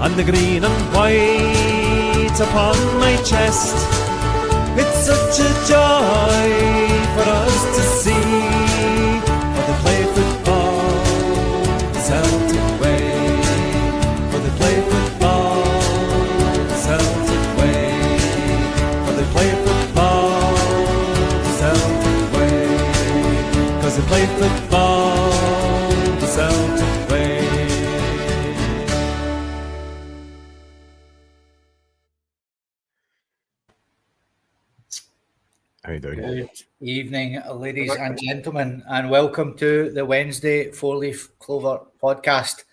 and the green and white upon my chest. It's such a joy for us to see, for they play football the Celtic way, for they play football the Celtic way, for they play football the Celtic way, 'cause they play football the Celtic way. How you doing? Good evening, ladies and gentlemen, and welcome to the Wednesday Four-Leaf Clover podcast.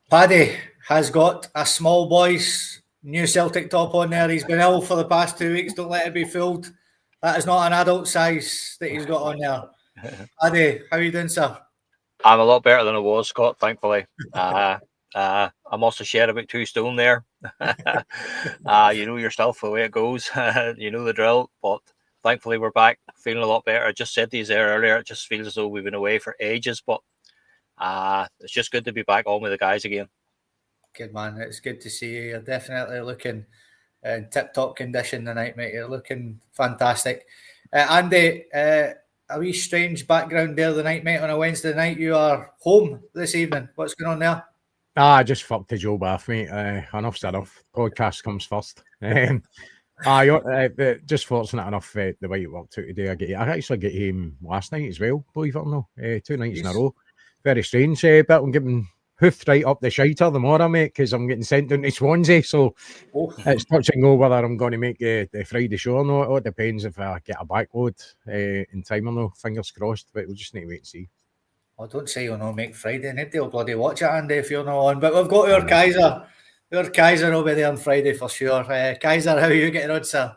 Paddy has got a small boy's new Celtic top on there. He's been ill for the past 2 weeks. Don't let it be fooled. That is not an adult size that he's got on there. Paddy, how are you doing, sir? I'm a lot better than I was, Scott, thankfully. I must have shed about 2 stone there. You know yourself the way it goes. You know the drill. But thankfully we're back, feeling a lot better. I just said these there earlier. It just feels as though we've been away for ages. But it's just good to be back on with the guys again. Good, man. It's good to see you. You're definitely looking in tip-top condition tonight, mate. You're looking fantastic. Andy, a wee strange background there the night, mate. On a Wednesday night, you are home this evening. What's going on there? I just fucked the job off, mate. Enough's enough. Podcast comes first. Just fortunate enough the way it worked out today. I actually get home last night as well, believe it or not. 2 nights in a row. Very strange, but I'm getting hoofed right up the shiter tomorrow, mate, because I'm getting sent down to Swansea. So it's touch and go whether I'm going to make the Friday show or not. It depends if I get a backload in time or no. Fingers crossed, but we'll just need to wait and see. Oh, don't say you'll not make Friday. Nobody will bloody watch it, Andy, if you're not on. But we've got our Kaiser. Our Kaiser will be there on Friday for sure. Kaiser, how are you getting on, sir?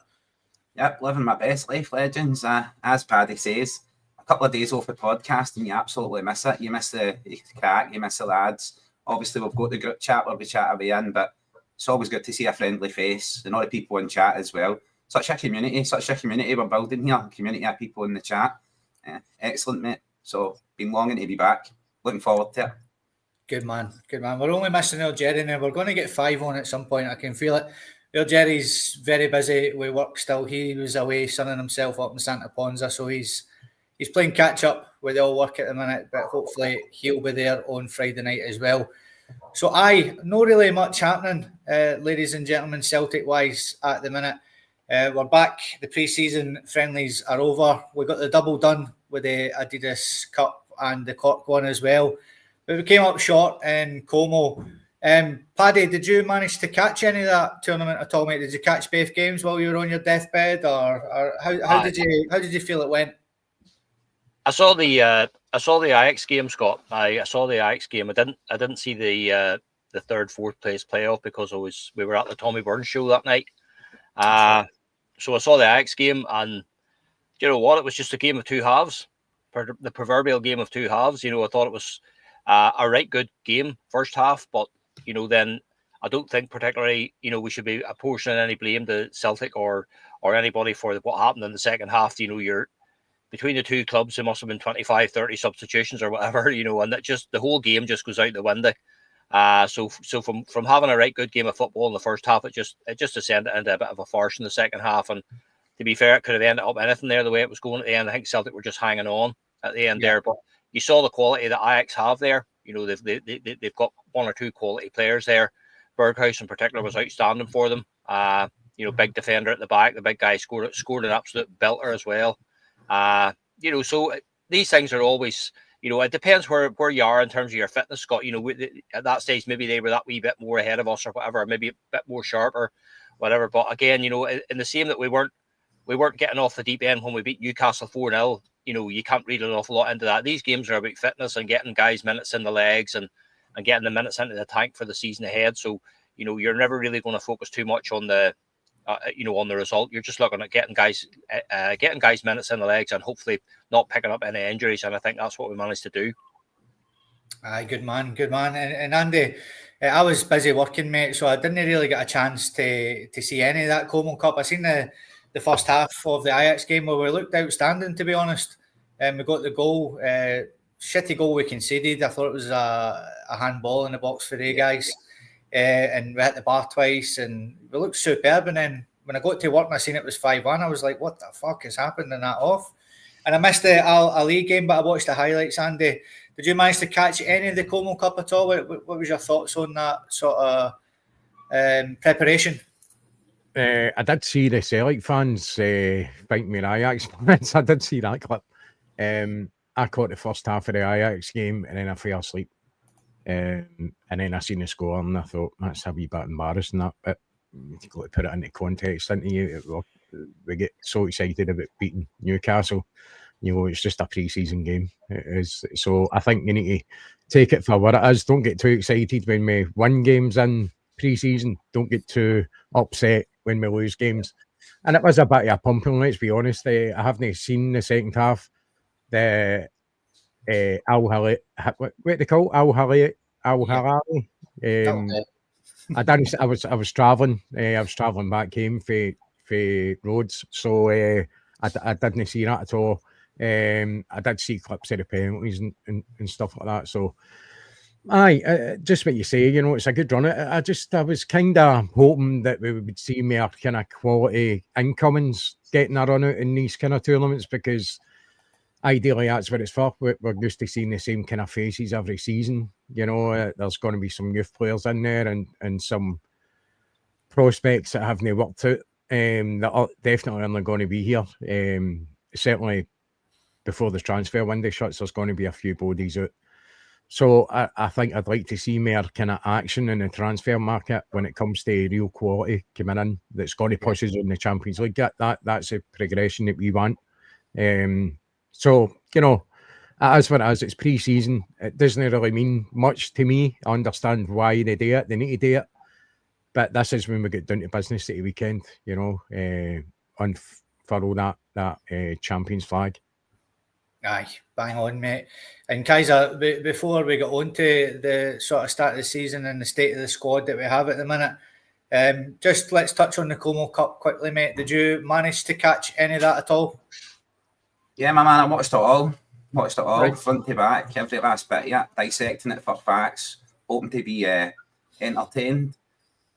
Yep, living my best life, legends. As Paddy says, a couple of days off the podcast and you absolutely miss it. You miss the crack, you miss the lads. Obviously, we've got the group chat where we chat away in, but it's always good to see a friendly face and all the people in chat as well. Such a community we're building here. A community of people in the chat. Excellent, mate. So, been longing to be back. Looking forward to it. Good man. We're only missing our Jerry now. We're going to get 5 on at some point. I can feel it. Our Jerry's very busy with work still. He was away sunning himself up in Santa Ponsa, so he's playing catch up with all work at the minute, but hopefully he'll be there on Friday night as well. So not really much happening, ladies and gentlemen, Celtic-wise at the minute. We're back. The pre-season friendlies are over. We got the double done with the Adidas Cup and the Cork one as well. But we came up short in Como. Paddy, did you manage to catch any of that tournament at all, mate? Did you catch both games while you were on your deathbed, or how did you feel it went? I saw the Ajax game, Scott. I saw the Ajax game. I didn't see the 3rd, 4th place playoff because we were at the Tommy Burns show that night. So I saw the Ajax game, and you know what? It was just a game of 2 halves, the proverbial game of 2 halves. You know, I thought it was a right good game first half, but you know, then I don't think particularly, you know, we should be apportioning any blame to Celtic or anybody for what happened in the second half. You know, you're between the 2 clubs, there must have been 25, 30 substitutions or whatever, you know, and that just the whole game just goes out the window. So from having a right good game of football in the first half, it just descended into a bit of a farce in the second half. And to be fair, it could have ended up anything there the way it was going at the end. I think Celtic were just hanging on at the end there, but you saw the quality that Ajax have there. You know, they've got 1 or 2 quality players there. Berghuis in particular was outstanding for them. You know, big defender at the back. The big guy scored an absolute belter as well. You know, so these things are always, you know, it depends where you are in terms of your fitness, Scott. You know, at that stage, maybe they were that wee bit more ahead of us or whatever, maybe a bit more sharp or whatever. But again, you know, in the same that we weren't getting off the deep end when we beat Newcastle 4-0. You know, you can't read an awful lot into that. These games are about fitness and getting guys minutes in the legs and getting the minutes into the tank for the season ahead. So, you know, you're never really going to focus too much on the, on the result. You're just looking at getting guys minutes in the legs and hopefully not picking up any injuries. And I think that's what we managed to do. Aye, good man. And Andy, I was busy working, mate, so I didn't really get a chance to see any of that Como Cup. I seen the first half of the Ajax game where we looked outstanding, to be honest. We got the goal, shitty goal we conceded. I thought it was a handball in the box for the guys. and we hit the bar twice, and we looked superb. And then when I got to work and I seen it was 5-1, I was like, what the fuck has happened in that off? And I missed the Al Ali game, but I watched the highlights. Andy, did you manage to catch any of the Como Cup at all? What was your thoughts on that sort of preparation? I did see the Celtic fans fighting me in Ajax fans. I did see that clip. I caught the first half of the Ajax game and then I fell asleep. And then I seen the score and I thought, that's a wee bit embarrassing, that, but you've got to put it into context, didn't you? We get so excited about beating Newcastle. You know, it's just a pre-season game. It is. So I think you need to take it for what it is. Don't get too excited when we win games in pre-season. Don't get too upset when we lose games. And it was a bit of a pumping, let's be honest. I haven't seen the second half. The what they call Al Hilali. I was travelling. I was travelling back home for Rhodes, so I didn't see that at all. I did see clips of the penalties and stuff like that. So, just what you say, you know, it's a good run. I was kind of hoping that we would see more kind of quality incomings getting a run out in these kind of tournaments, because ideally that's what it's for. We're used to seeing the same kind of faces every season. You know, there's going to be some youth players in there and some prospects that haven't worked out. That are definitely only going to be here. Certainly before the transfer window shuts, there's going to be a few bodies out. So I think I'd like to see more kind of action in the transfer market when it comes to real quality coming in that's going to push us in the Champions League. That's a progression that we want. So, you know, as for us, it's pre-season. It doesn't really mean much to me. I understand why they do it. They need to do it. But this is when we get down to business at the weekend, you know, unfurl that Champions flag. Aye, bang on, mate. And Kaiser, before we get on to the sort of start of the season and the state of the squad that we have at the minute, just let's touch on the Como Cup quickly, mate. Did you manage to catch any of that at all? Yeah, my man, I watched it all. Right. Front to back, every last bit. Yeah, dissecting it for facts, hoping to be entertained.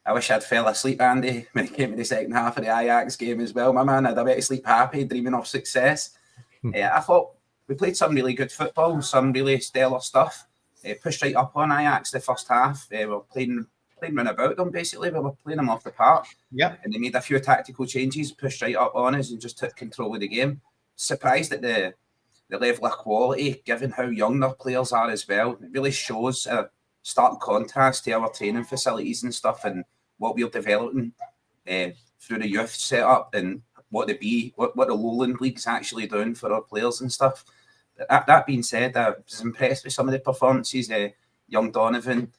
I wish I'd fell asleep, Andy, when it came to the second half of the Ajax game as well, my man. I'd have been to sleep happy, dreaming of success. I thought we played some really good football, some really stellar stuff. Pushed right up on Ajax the first half. We were playing round about them, basically. We were playing them off the park. Yeah. And they made a few tactical changes, pushed right up on us and just took control of the game. Surprised at the level of quality, given how young their players are as well. It really shows a stark contrast to our training facilities and stuff and what we're developing through the youth setup and what the Lowland League's actually doing for our players and stuff. That being said, I was impressed with some of the performances. Young Donovan,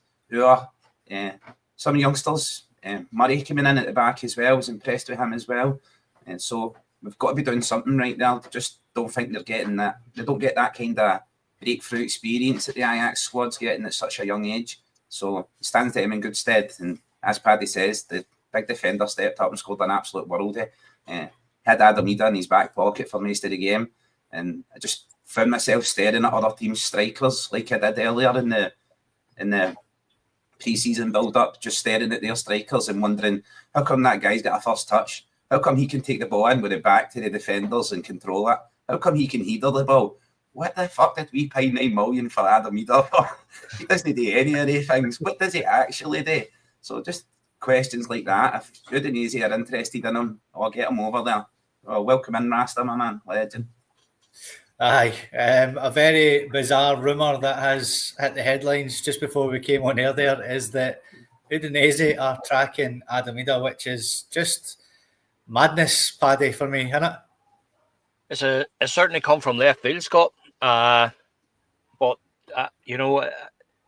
some youngsters, Murray coming in at the back as well, was impressed with him as well. And so we've got to be doing something right now. Just don't think they're getting that. They don't get that kind of breakthrough experience that the Ajax squad's getting at such a young age. So it stands them in good stead. And as Paddy says, the big defender stepped up and scored an absolute worldie. Had Adam Idah in his back pocket for most of the game. And I just found myself staring at other teams' strikers like I did earlier in the pre-season build-up, just staring at their strikers and wondering, how come that guy's got a first touch? How come he can take the ball in with it back to the defenders and control it? How come he can header the ball? What the fuck did we pay 9 million for Adam Idah for? He doesn't do any of these things. What does he actually do? So just questions like that. If Udinese are interested in him, I'll get him over there. Well, welcome in, Rasta, my man. Legend. Aye. A very bizarre rumour that has hit the headlines just before we came on air there is that Udinese are tracking Adam Idah, which is just madness, Paddy, for me, isn't it? It's certainly come from left field, Scott. But you know,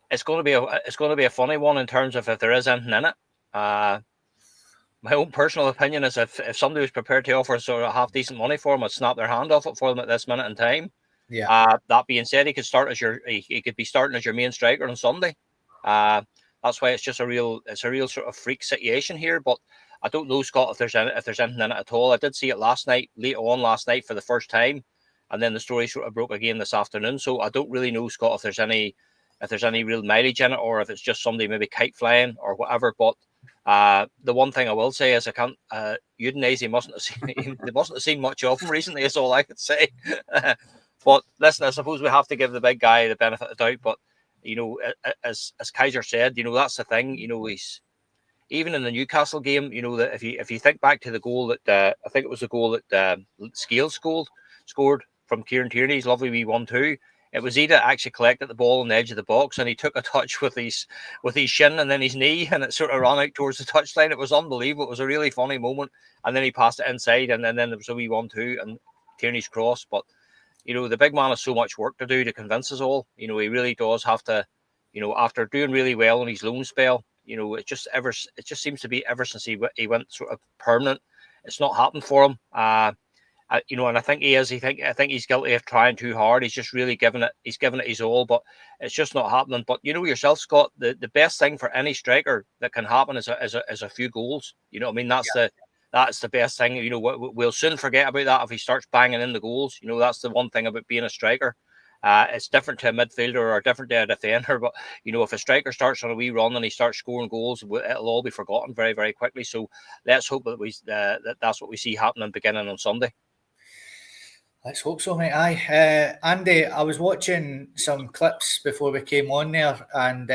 it's going to be a funny one in terms of if there is anything in it. My own personal opinion is if somebody was prepared to offer sort of half decent money for him, I'd snap their hand off it for them at this minute in time. Yeah. That being said, he could be starting as your main striker on Sunday. That's why it's just a real sort of freak situation here. But I don't know, Scott, if there's anything in it at all. I did see it late on last night for the first time, and then the story sort of broke again this afternoon. So I don't really know, Scott, if there's any if there's any real mileage in it, or if it's just somebody maybe kite flying or whatever. But the one thing I will say is I can't. Udinese mustn't have seen they mustn't have seen much of him recently. Is all I could say. But listen, I suppose we have to give the big guy the benefit of the doubt. But as Kaiser said, that's the thing. He's even in the Newcastle game. That if you think back to the goal that I think it was the goal that Scales scored from Kieran Tierney's lovely wee 1-2. It was Idah actually collected the ball on the edge of the box, and he took a touch with his shin and then his knee, and it sort of ran out towards the touchline. It was unbelievable. It was a really funny moment. And then he passed it inside, and then there was a wee 1-2 and Tierney's cross. But the big man has so much work to do to convince us all. He really does have to. After doing really well in his loan spell, it just seems to be ever since he went sort of permanent, it's not happened for him. And I think he is. I think he's guilty of trying too hard. He's just really given it. He's given it his all, but it's just not happening. But yourself, Scott, the best thing for any striker that can happen is a few goals. That's the best thing. We'll soon forget about that if he starts banging in the goals. That's the one thing about being a striker. It's different to a midfielder or different to a defender. But if a striker starts on a wee run and he starts scoring goals, it'll all be forgotten very, very quickly. So let's hope that that's what we see happening beginning on Sunday. Let's hope so, mate. Aye. Andy, I was watching some clips before we came on there, and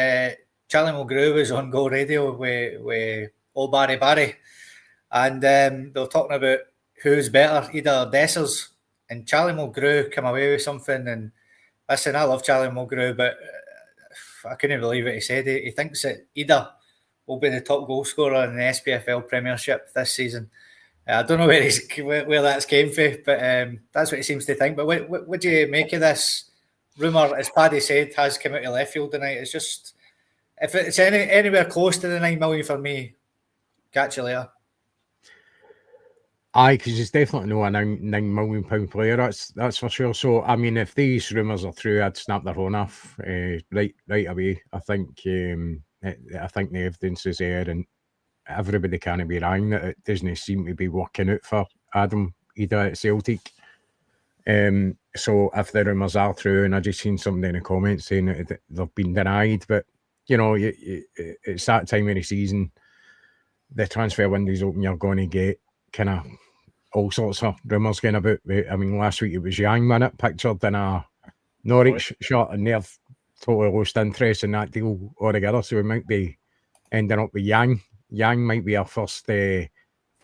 Charlie Mulgrew was on Go Radio with old Barry. And they were talking about who's better, Idah or Dessers. And Charlie Mulgrew came away with something. And listen, I love Charlie Mulgrew, but I couldn't believe what he said. He thinks that Idah will be the top goal scorer in the SPFL Premiership this season. I don't know where that's came from, but that's what he seems to think. But what do you make of this rumour, as Paddy said, has come out of left field tonight? It's just, if it's anywhere close to the 9 million for me, catch you later. Aye, because he's definitely not a £9 million player, that's for sure. So, I mean, if these rumours are true, I'd snap their phone off right away. I think the evidence is there, and everybody can't be wrong that it doesn't seem to be working out for Adam Idah at Celtic. So if the rumours are true, and I just seen somebody in the comments saying that they've been denied, but it's that time of the season, the transfer window's open, you're going to get kind of all sorts of rumours going about. I mean, last week it was Yang Minute pictured in a Norwich shirt, and they've totally lost interest in that deal altogether. So we might be ending up with Yang. Yang might be our first pick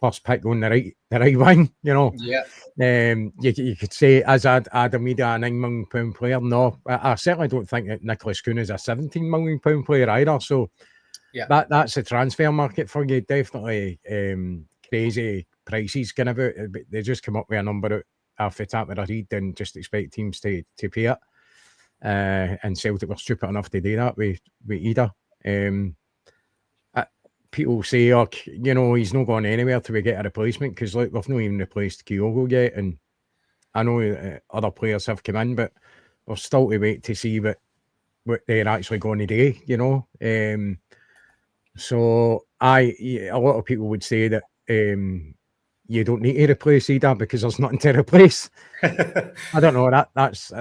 on the right wing, Yeah. You could say, as Adam Idah, a £9 million player. No, I certainly don't think that Nicholas Kuhn is a £17 million player either. So yeah, that's the transfer market for you. Definitely crazy prices kind of out. They just come up with a number off the top of their head and just expect teams to pay it. And Celtic were stupid enough to do that with Idah. People say, he's not going anywhere till we get a replacement, because we've not even replaced Kyogo yet, and I know other players have come in, but we're still to wait to see what they're actually going to do, So a lot of people would say that you don't need to replace Idah because there's nothing to replace. I don't know. That's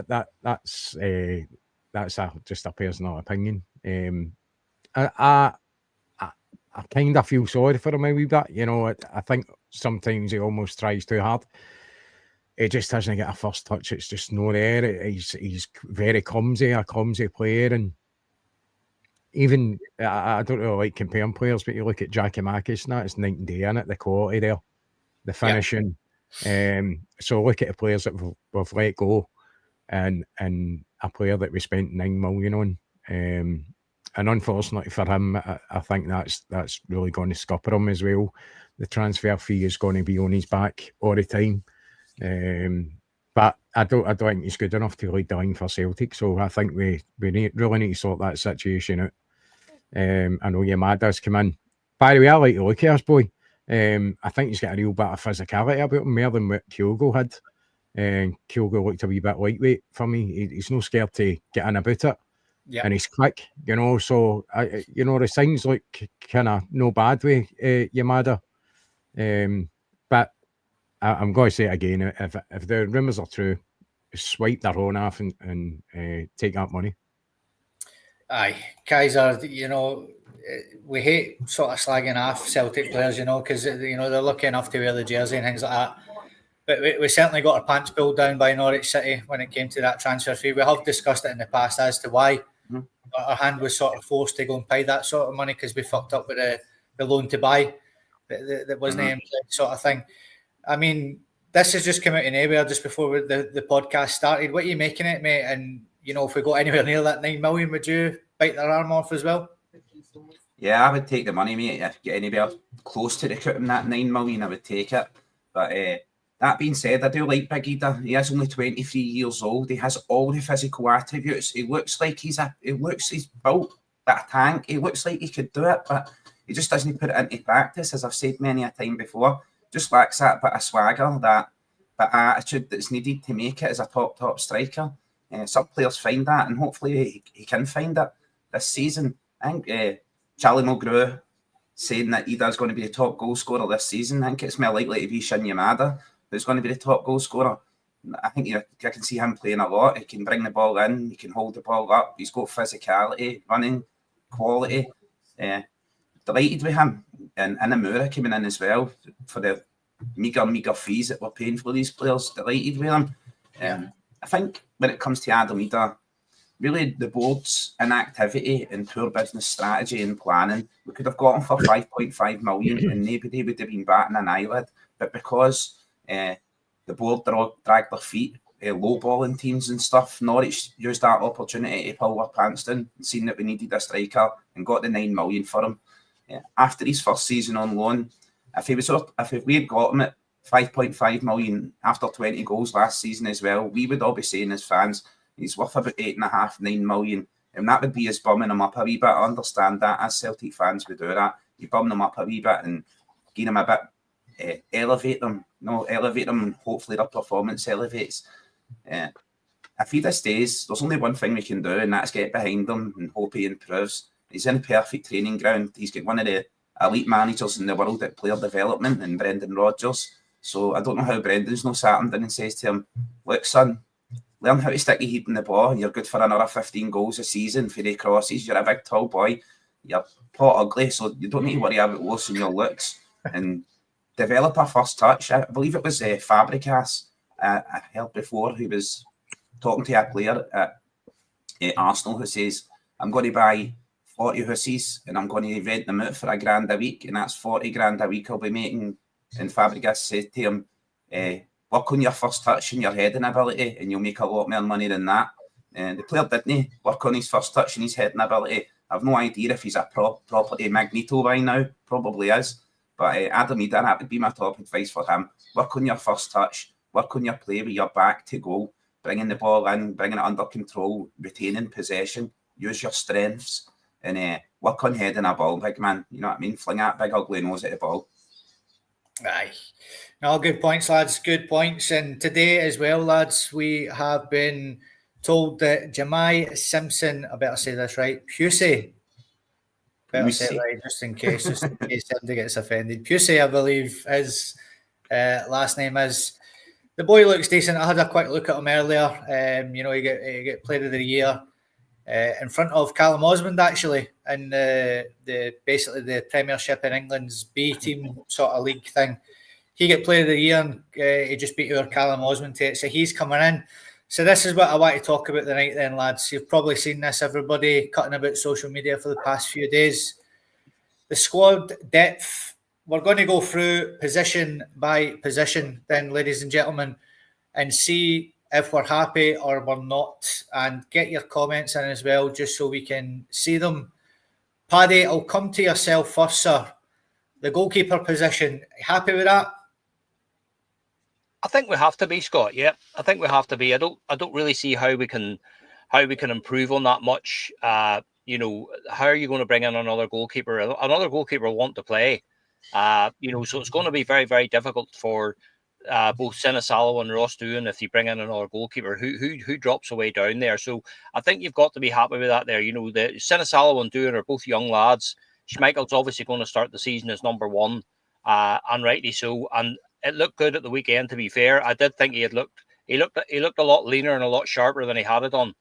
just a personal opinion. I kind of feel sorry for him a wee bit. I think sometimes he almost tries too hard. He just doesn't get a first touch. It's just not there. He's very clumsy, a clumsy player. And even, I don't really like comparing players, but you look at Giakoumakis and that, it's night and day, isn't it? The quality there, the finishing. Yeah. So look at the players that we've let go and a player that we spent 9 million on. And unfortunately for him, I think that's really going to scupper him as well. The transfer fee is going to be on his back all the time. But I don't think he's good enough to lead the line for Celtic. So I think we really need to sort that situation out. I know Yamada's come in. By the way, I like the look of this boy. I think he's got a real bit of physicality about him, more than what Kyogo had. Kyogo looked a wee bit lightweight for me. He's not scared to get in about it. Yeah. And he's quick, so the signs look kind of no bad with Yamada. But I'm going to say it again, if the rumours are true, swipe their own off and take that money. Aye, Kaiser, we hate sort of slagging off Celtic players, because, they're lucky enough to wear the jersey and things like that. But we certainly got our pants pulled down by Norwich City when it came to that transfer fee. We have discussed it in the past as to why our hand was sort of forced to go and pay that sort of money because we fucked up with the loan to buy that wasn't in place sort of thing. I mean, this has just come out in nowhere just before the podcast started. What are you making it, mate? And, if we got anywhere near that 9 million, would you bite their arm off as well? Yeah, I would take the money, mate. If you get anywhere close to recruiting that 9 million, I would take it. But that being said, I do like Big Idah. He is only 23 years old. He has all the physical attributes. He looks like he's built like a tank. He looks like he could do it, but he just doesn't put it into practice, as I've said many a time before. Just lacks that bit of swagger, that attitude that's needed to make it as a top striker. Some players find that, and hopefully he can find it this season. I think Charlie Mulgrew saying that Idah's going to be the top goal scorer this season. I think it's more likely to be Shin Yamada who's going to be the top goal scorer. I think I can see him playing a lot. He can bring the ball in, he can hold the ball up, he's got physicality, running, quality. Delighted with him. And Inamura coming in as well for the meagre fees that we're paying for these players. Delighted with him. I think when it comes to Adam Idah, really the board's inactivity and poor business strategy and planning, we could have got him for 5.5 million and nobody would have been batting an eyelid. But because the board dragged their feet, lowballing teams and stuff, Norwich used that opportunity to pull their pants down and seen that we needed a striker and got the 9 million for him. After his first season on loan, if we had got him at 5.5 million after 20 goals last season as well, we would all be saying as fans, he's worth about 8.5, 9 million. And that would be us bumming him up a wee bit. I understand that as Celtic fans would do that. You bum them up a wee bit and give them a bit, elevate them and hopefully their performance elevates. If Idah stays, there's only one thing we can do, and that's get behind him and hope he improves. He's in a perfect training ground. He's got one of the elite managers in the world at player development in Brendan Rodgers. So I don't know how Brendan's not sat him down and says to him, look, son, learn how to stick your head in the ball. You're good for another 15 goals a season for the crosses. You're a big, tall boy. You're pot ugly, so you don't need to worry about losing your looks. And develop a first touch. I believe it was Fabregas I heard before who was talking to a player at Arsenal who says, I'm going to buy 40 hussies and I'm going to rent them out for £1,000 a week, and that's 40 grand a week I'll be making. And Fabregas said to him, work on your first touch and your heading ability and you'll make a lot more money than that. And the player didn't work on his first touch and his heading ability. I've no idea if he's a property magneto by now. Probably is. But Adam Idah, that would be my top advice for him. Work on your first touch. Work on your play with your back to goal. Bringing the ball in, bringing it under control, retaining possession. Use your strengths. And work on heading a ball, big man. You know what I mean? Fling that big ugly nose at the ball. Aye. No, good points, lads. Good points. And today as well, lads, we have been told that Jamai Simpson, I better say this right, Pusey. Better say it right, just in case somebody gets offended. Pusey, I believe, his last name is. The boy looks decent. I had a quick look at him earlier. He get Player of the Year in front of Callum Osmond, actually, in basically the Premiership in England's B team sort of league thing. He get Player of the Year, and he just beat our Callum Osmond to it. So he's coming in. So this is what I want to talk about tonight then, lads. You've probably seen this, everybody, cutting about social media for the past few days. The squad depth, we're going to go through position by position then, ladies and gentlemen, and see if we're happy or we're not, and get your comments in as well, just so we can see them. Paddy, I'll come to yourself first, sir. The goalkeeper position, happy with that? I think we have to be, Scott. Yeah, I think we have to be. I don't really see how we can improve on that much. How are you going to bring in another goalkeeper? Another goalkeeper will want to play. So it's going to be very, very difficult for both Sinisalo and Ross Doohan if you bring in another goalkeeper who drops away down there. So I think you've got to be happy with that there. The Sinisalo and Doohan are both young lads. Schmeichel's obviously going to start the season as number one, and rightly so. And it looked good at the weekend, to be fair. I did think he looked a lot leaner and a lot sharper than he had it on.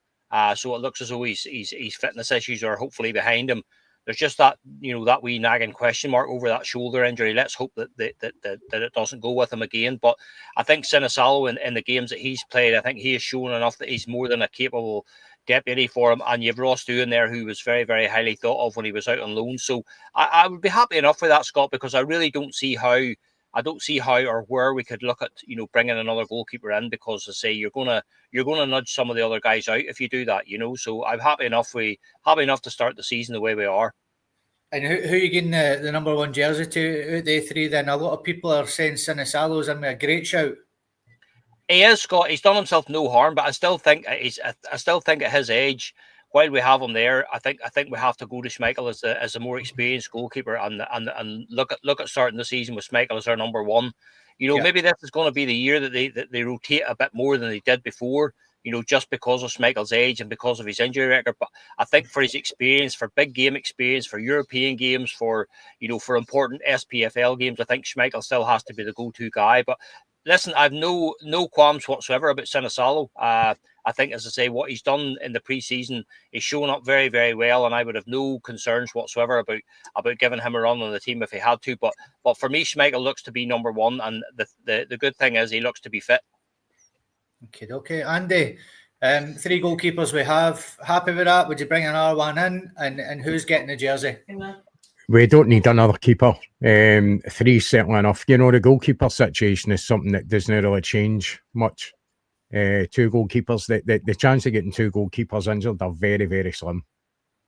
So it looks as though his fitness issues are hopefully behind him. There's just that, that wee nagging question mark over that shoulder injury. Let's hope that it doesn't go with him again. But I think Sinisalo in the games that he's played, I think he has shown enough that he's more than a capable deputy for him. And you've Ross Doohan there, who was very, very highly thought of when he was out on loan. So I would be happy enough with that, Scott, because I really don't see how or where we could look at bringing another goalkeeper in, because I say you're gonna nudge some of the other guys out if you do that. So I'm happy enough to start the season the way we are. And who are you getting the number 1 jersey to out the 3 then? A lot of people are saying Sinisalo's in with a great shout. He is, Scott. He's done himself no harm, but I still think at his age, while we have him there, I think we have to go to Schmeichel as a more experienced goalkeeper and look at starting the season with Schmeichel as our number 1. Maybe this is going to be the year that they rotate a bit more than they did before. Just because of Schmeichel's age and because of his injury record. But I think for his experience, for big game experience, for European games, for important SPFL games, I think Schmeichel still has to be the go-to guy. But listen, I've no qualms whatsoever about Sinisalo. I think, as I say, what he's done in the pre-season is showing up very, very well, and I would have no concerns whatsoever about giving him a run on the team if he had to. But for me, Schmeichel looks to be number 1, and the good thing is he looks to be fit. Okay. Andy, 3 goalkeepers we have. Happy with that? Would you bring another one in? And who's getting the jersey? We don't need another keeper. 3's certainly enough. The goalkeeper situation is something that doesn't really change much. 2 goalkeepers, the chance of getting 2 goalkeepers injured are very, very slim.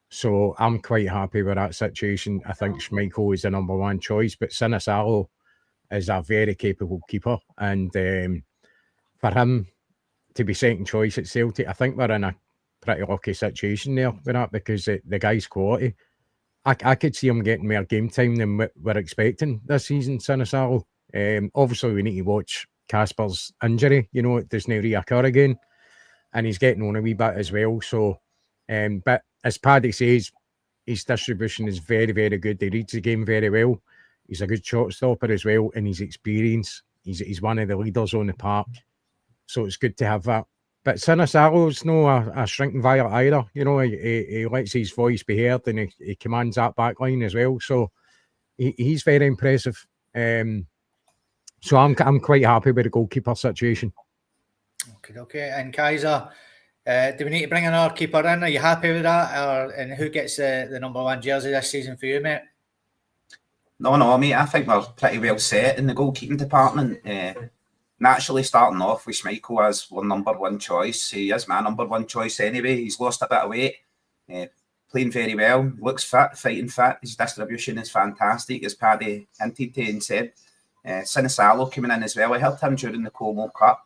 So I'm quite happy with that situation. I think Schmeichel is the number 1 choice, but Sinisalo is a very capable keeper. And for him to be second choice at Celtic, I think we're in a pretty lucky situation there with that, because the guy's quality. I could see him getting more game time than we're expecting this season, Sinisalo. Obviously, we need to watch Casper's injury. It doesn't reoccur again. And he's getting on a wee bit as well. So, but as Paddy says, his distribution is very, very good. He reads the game very well. He's a good shot stopper as well. And his experience, he's one of the leaders on the park. So it's good to have that. But Sinisalo's no a shrinking violet either. He lets his voice be heard, and he commands that back line as well. So he's very impressive. So I'm quite happy with the goalkeeper situation. Okay. And Kaiser, do we need to bring another keeper in? Are you happy with that? And who gets the number 1 jersey this season for you, mate? No, mate. I think we're pretty well set in the goalkeeping department. Naturally, starting off with Schmeichel as our number 1 choice. He is my number 1 choice anyway. He's lost a bit of weight, playing very well, looks fit, fighting fit. His distribution is fantastic, as Paddy hinted to and said. Sinisalo coming in as well. I heard him during the Como Cup,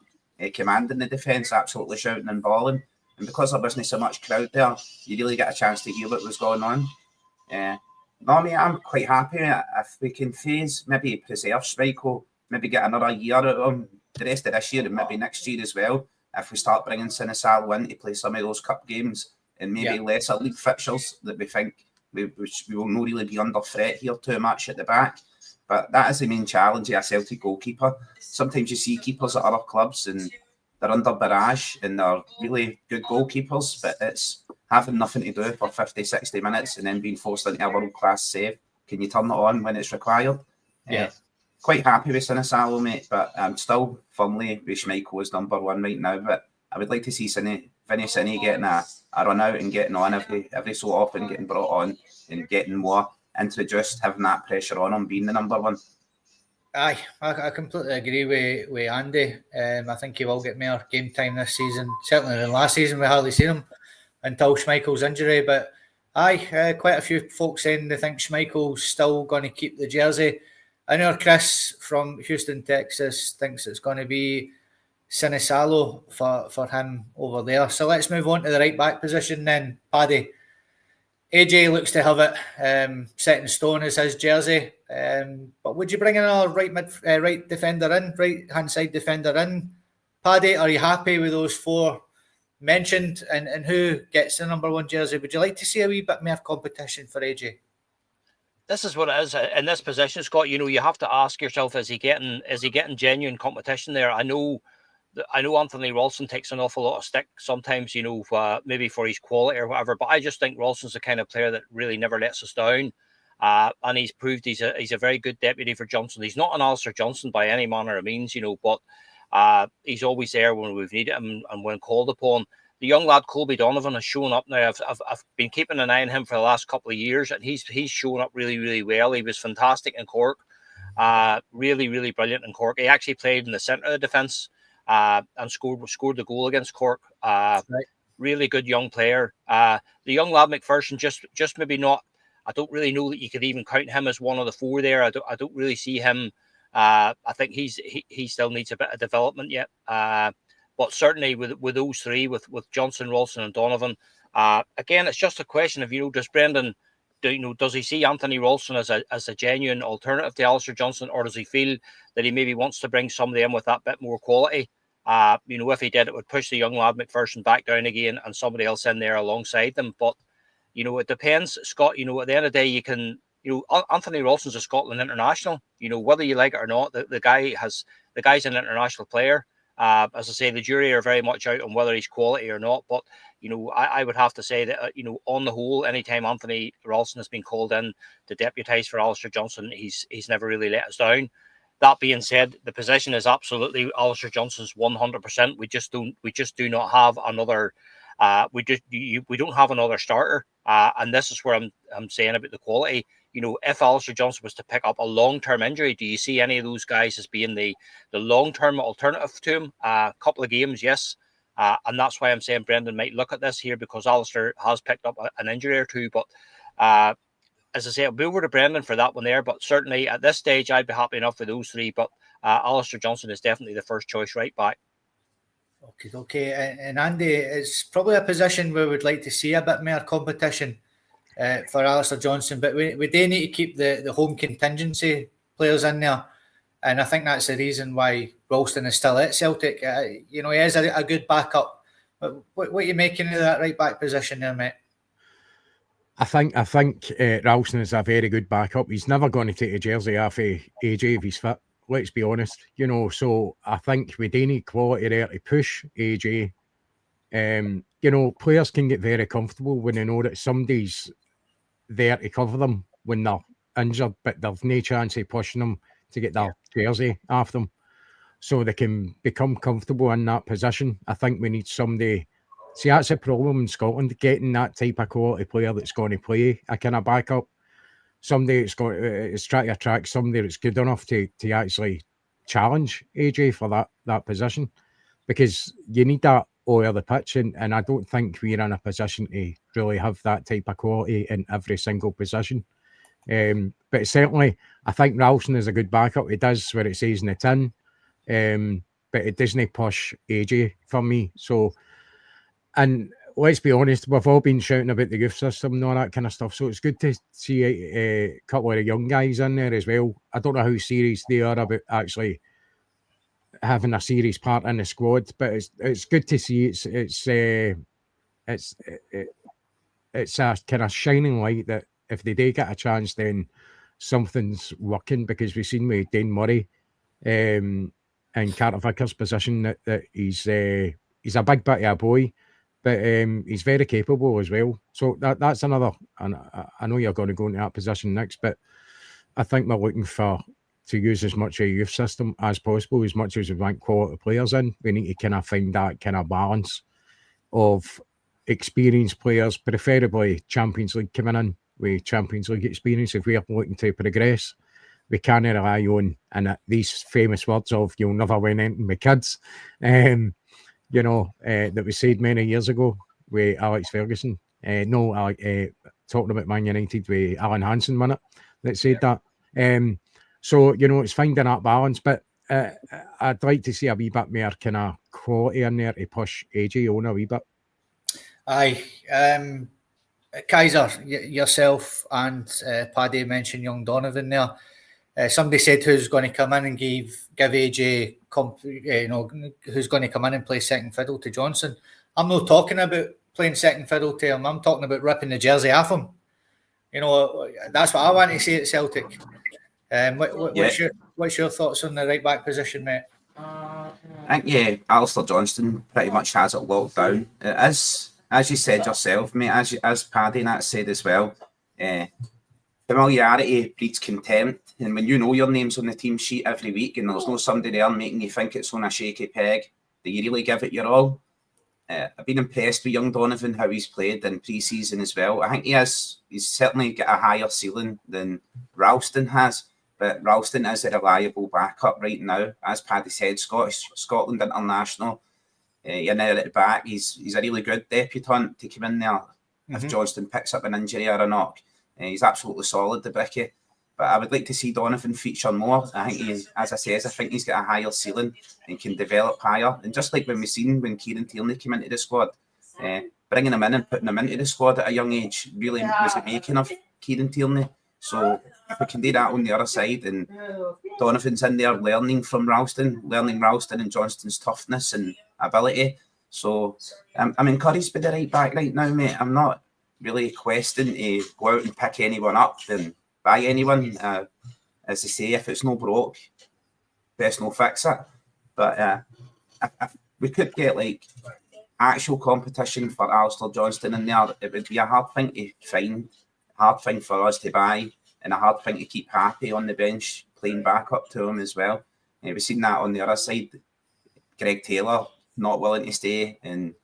commanding the defence, absolutely shouting and bawling. And because there wasn't so much crowd there, you really get a chance to hear what was going on. No, mate, I'm quite happy. If we can maybe preserve Schmeichel, maybe get another year out of him, the rest of this year and maybe next year as well, if we start bringing Sinisalo in to play some of those cup games and maybe lesser league fixtures that we think we will not really be under threat here too much at the back. But that is the main challenge of a Celtic goalkeeper. Sometimes you see keepers at other clubs and they're under barrage and they're really good goalkeepers, but it's having nothing to do for 50, 60 minutes and then being forced into a world-class save. Can you turn it on when it's required? Quite happy with Sinisalo, mate, but I'm still firmly with Schmeichel as number 1 right now. But I would like to see Vinny Cini getting a run out and getting on every so often, getting brought on and getting more introduced, having that pressure on him being the number 1. Aye, I completely agree with Andy. I think he will get more game time this season. Certainly than last season, we hardly seen him until Schmeichel's injury. But quite a few folks saying they think Schmeichel's still going to keep the jersey. I know Chris from Houston, Texas, thinks it's going to be Sinisalo for him over there. So let's move on to the right back position then. Paddy, AJ looks to have it set in stone as his jersey. But would you bring another right defender in, right hand side defender in? Paddy, are you happy with those 4 mentioned? And who gets the number 1 jersey? Would you like to see a wee bit more competition for AJ? This is what it is in this position, Scott. You have to ask yourself: is he getting genuine competition there? I know I know Anthony Ralston takes an awful lot of stick sometimes, maybe for his quality or whatever, but I just think Ralston's the kind of player that really never lets us down. And he's proved he's a very good deputy for Johnson. He's not an Alistair Johnson by any manner of means, but he's always there when we've needed him and when called upon. The young lad Colby Donovan has shown up now. I've been keeping an eye on him for the last couple of years, and he's shown up really, really well. He was fantastic in Cork, really, really brilliant in Cork. He actually played in the centre of the defence and scored the goal against Cork. Right. Really good young player. The young lad McPherson just maybe not. I don't really know that you could even count him as one of the four there. I don't really see him. I think he still needs a bit of development yet. But certainly with those three, with Johnson, Ralston, and Donovan, again, it's just a question of does Brendan, does he see Anthony Ralston as a genuine alternative to Alistair Johnson, or does he feel that he maybe wants to bring somebody in with that bit more quality? If he did, it would push the young lad McPherson back down again and somebody else in there alongside them. But it depends, Scott. At the end of the day, you can. Anthony Ralston's a Scotland international. Whether you like it or not, the guy's an international player. As I say, the jury are very much out on whether he's quality or not. But I would have to say that on the whole, anytime Anthony Ralston has been called in to deputise for Alistair Johnson, he's never really let us down. That being said, the position is absolutely Alistair Johnson's 100%. We just do not have another. We don't have another starter, and this is where I'm saying about the quality. If Alistair Johnson was to pick up a long-term injury, do you see any of those guys as being the long-term alternative to him? A couple of games, yes, and that's why I'm saying Brendan might look at this here, because Alistair has picked up an injury or two. But as I say, I'll be over to Brendan for that one there. But certainly at this stage, I'd be happy enough with those three. But Alistair Johnson is definitely the first choice right back. Okay. And Andy, it's probably a position where we'd like to see a bit more competition for Alistair Johnson, but we do need to keep the home contingency players in there. And I think that's the reason why Ralston is still at Celtic. He is a good backup. But what are you making of that right back position there, mate? I think Ralston is a very good backup. He's never going to take a jersey off of AJ if he's fit. Let's be honest, so I think we do need quality there to push AJ. Players can get very comfortable when they know that somebody's there to cover them when they're injured, but there's no chance of pushing them to get their jersey off them, so they can become comfortable in that position. I think we need somebody. See, that's a problem in Scotland, getting that type of quality player that's going to play a kind of backup. Somebody that's going to try to attract somebody that's good enough to actually challenge AJ for that position, because you need that all over the pitch, and I don't think we're in a position to really have that type of quality in every single position. But certainly, I think Ralston is a good backup. It does what it says in the tin, but it doesn't push AJ for me. So, and let's be honest, we've all been shouting about the youth system and all that kind of stuff. So it's good to see a couple of the young guys in there as well. I don't know how serious they are about actually having a serious part in the squad, but it's good to see. It's a kind of shining light that if they do get a chance, then something's working, because we've seen with Dane Murray and Carter Vickers' position that he's a big bit of a boy, but he's very capable as well. So that's another. And I know you're going to go into that position next, but I think we're looking to use as much of a youth system as possible, as much as we want quality players in. We need to kind of find that kind of balance of experienced players, preferably Champions League coming in with Champions League experience. If we are looking to progress, we can't rely on, and these famous words of "you'll never win anything with kids," that was said many years ago with Alex Ferguson. Talking about Man United with Alan Hansen, wasn't it, that said that. So, it's finding that balance, but I'd like to see a wee bit more kind of quality in there to push AJ on a wee bit. Aye. Kaiser, yourself and Paddy mentioned young Donovan there. Somebody said who's going to come in and give AJ, who's going to come in and play second fiddle to Johnson. I'm not talking about playing second fiddle to him. I'm talking about ripping the jersey off him. That's what I want to see at Celtic. What's your thoughts on the right back position, mate? I think, yeah, Alistair Johnston pretty much has it locked down. As you said yourself, mate, as Paddy and that said as well, familiarity breeds contempt. And when you know your name's on the team sheet every week and there's no somebody there making you think it's on a shaky peg, do you really give it your all? I've been impressed with young Donovan, how he's played in pre-season as well. I think he's certainly got a higher ceiling than Ralston has, but Ralston is a reliable backup right now. As Paddy said, Scotland international. You're now at the back. He's a really good debutant to come in there if Johnston picks up an injury or a knock. He's absolutely solid, the Bricky. But I would like to see Donovan feature more. I think I think he's got a higher ceiling and can develop higher. And just like when we seen when Kieran Tierney came into the squad, bringing him in and putting him into the squad at a young age really was the making of Kieran Tierney. So if we can do that on the other side, and Donovan's in there learning from Ralston and Johnston's toughness and ability. So I'm encouraged by the right back right now, mate. I'm not really questioning to go out and pick anyone up and buy anyone. As they say, if it's no broke, best no fix it. But if we could get like actual competition for Alistair Johnston in there, it would be a hard thing to find, hard thing for us to buy, and a hard thing to keep happy on the bench, playing back up to him as well. We've seen that on the other side. Greg Taylor not willing to stay and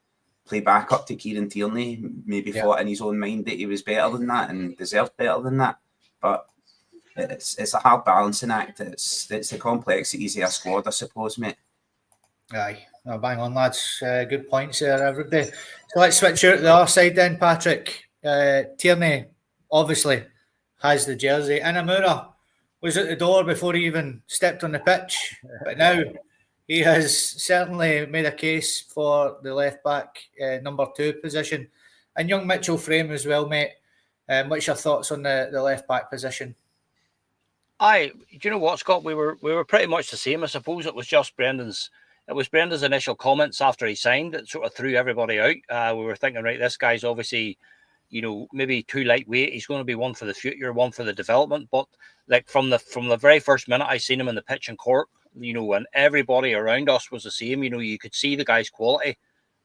play back up to Kieran Tierney, maybe thought in his own mind that he was better than that and deserved better than that. But it's a hard balancing act. It's the complexities of a squad, I suppose, mate. Aye, bang on, lads. Good points there, everybody. So let's switch out to the other side then, Patrick. Tierney obviously has the jersey. Inamura was at the door before he even stepped on the pitch, but now he has certainly made a case for the left back number 2 position, and young Mitchell Frame as well, mate. What's your thoughts on the left back position? Do you know what, Scott? We were pretty much the same. I suppose it was just Brendan's initial comments after he signed that sort of threw everybody out. We were thinking, right, this guy's obviously, maybe too lightweight. He's going to be one for the future, one for the development. But like from the very first minute I seen him in the pitch in Cork, and everybody around us was the same. You could see the guy's quality.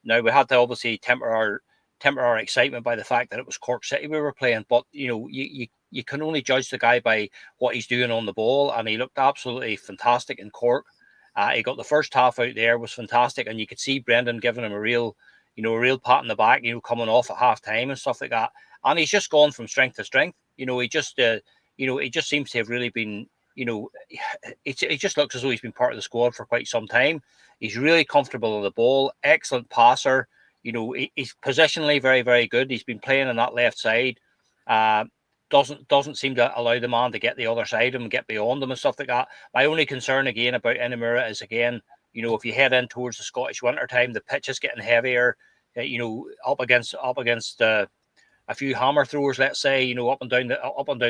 Now we had to obviously temper our excitement by the fact that it was Cork City we were playing. But you can only judge the guy by what he's doing on the ball, and he looked absolutely fantastic in Cork. He got the first half out there, was fantastic, and you could see Brendan giving him a real pat on the back, coming off at half time and stuff like that. And he's just gone from strength to strength. He just seems to have really been, it just looks as though he's been part of the squad for quite some time. He's really comfortable on the ball, excellent passer. He's positionally very, very good. He's been playing on that left side. Doesn't seem to allow the man to get the other side of him and get beyond him and stuff like that. My only concern again about Inamura is, again, if you head in towards the Scottish winter time, the pitch is getting heavier. Up against a few hammer throwers, let's say, up and down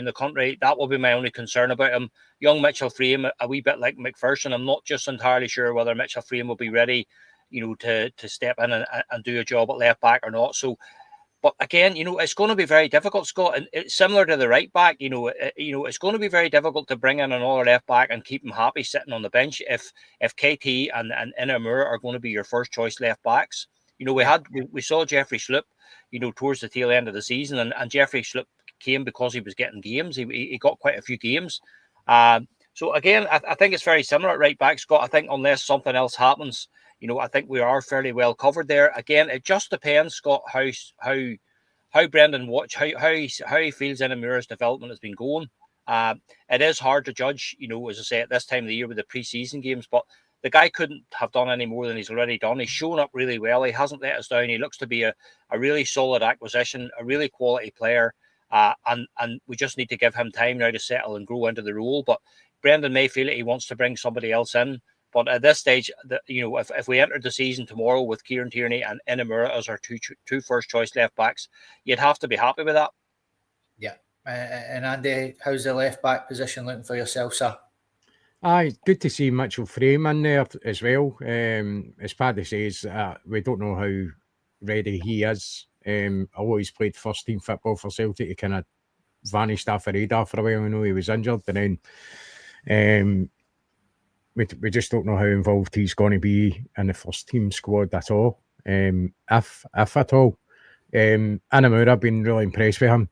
the country. That will be my only concern about him. Young Mitchell Frame, a wee bit like McPherson. I'm not just entirely sure whether Mitchell Frame will be ready, to step in and do a job at left back or not. So. But again, it's going to be very difficult, Scott. And it's similar to the right back. It's going to be very difficult to bring in another left back and keep him happy sitting on the bench if KT and Inamura are going to be your first choice left backs. We saw Jeffrey Schlupp, towards the tail end of the season, and Jeffrey Schlupp came because he was getting games. He got quite a few games. So again, I think it's very similar at right back, Scott. I think unless something else happens, I think we are fairly well covered there. Again, it just depends, Scott, how Brendan how he feels Inamura's development has been going. It is hard to judge, as I say, at this time of the year with the pre-season games, but the guy couldn't have done any more than he's already done. He's shown up really well. He hasn't let us down. He looks to be a really solid acquisition, a really quality player, and we just need to give him time now to settle and grow into the role. But Brendan may feel that he wants to bring somebody else in. But at this stage, if we entered the season tomorrow with Kieran Tierney and Inamura as our two first choice left backs, you'd have to be happy with that. Yeah. And Andy, how's the left back position looking for yourself, sir? Aye, good to see Mitchell Frame in there as well. As Paddy says, we don't know how ready he is. Although he's played first team football for Celtic, he kind of vanished off a radar for a while. I know he was injured, and then we just don't know how involved he's going to be in the first team squad at all, if at all. Anamura, I've been really impressed with him.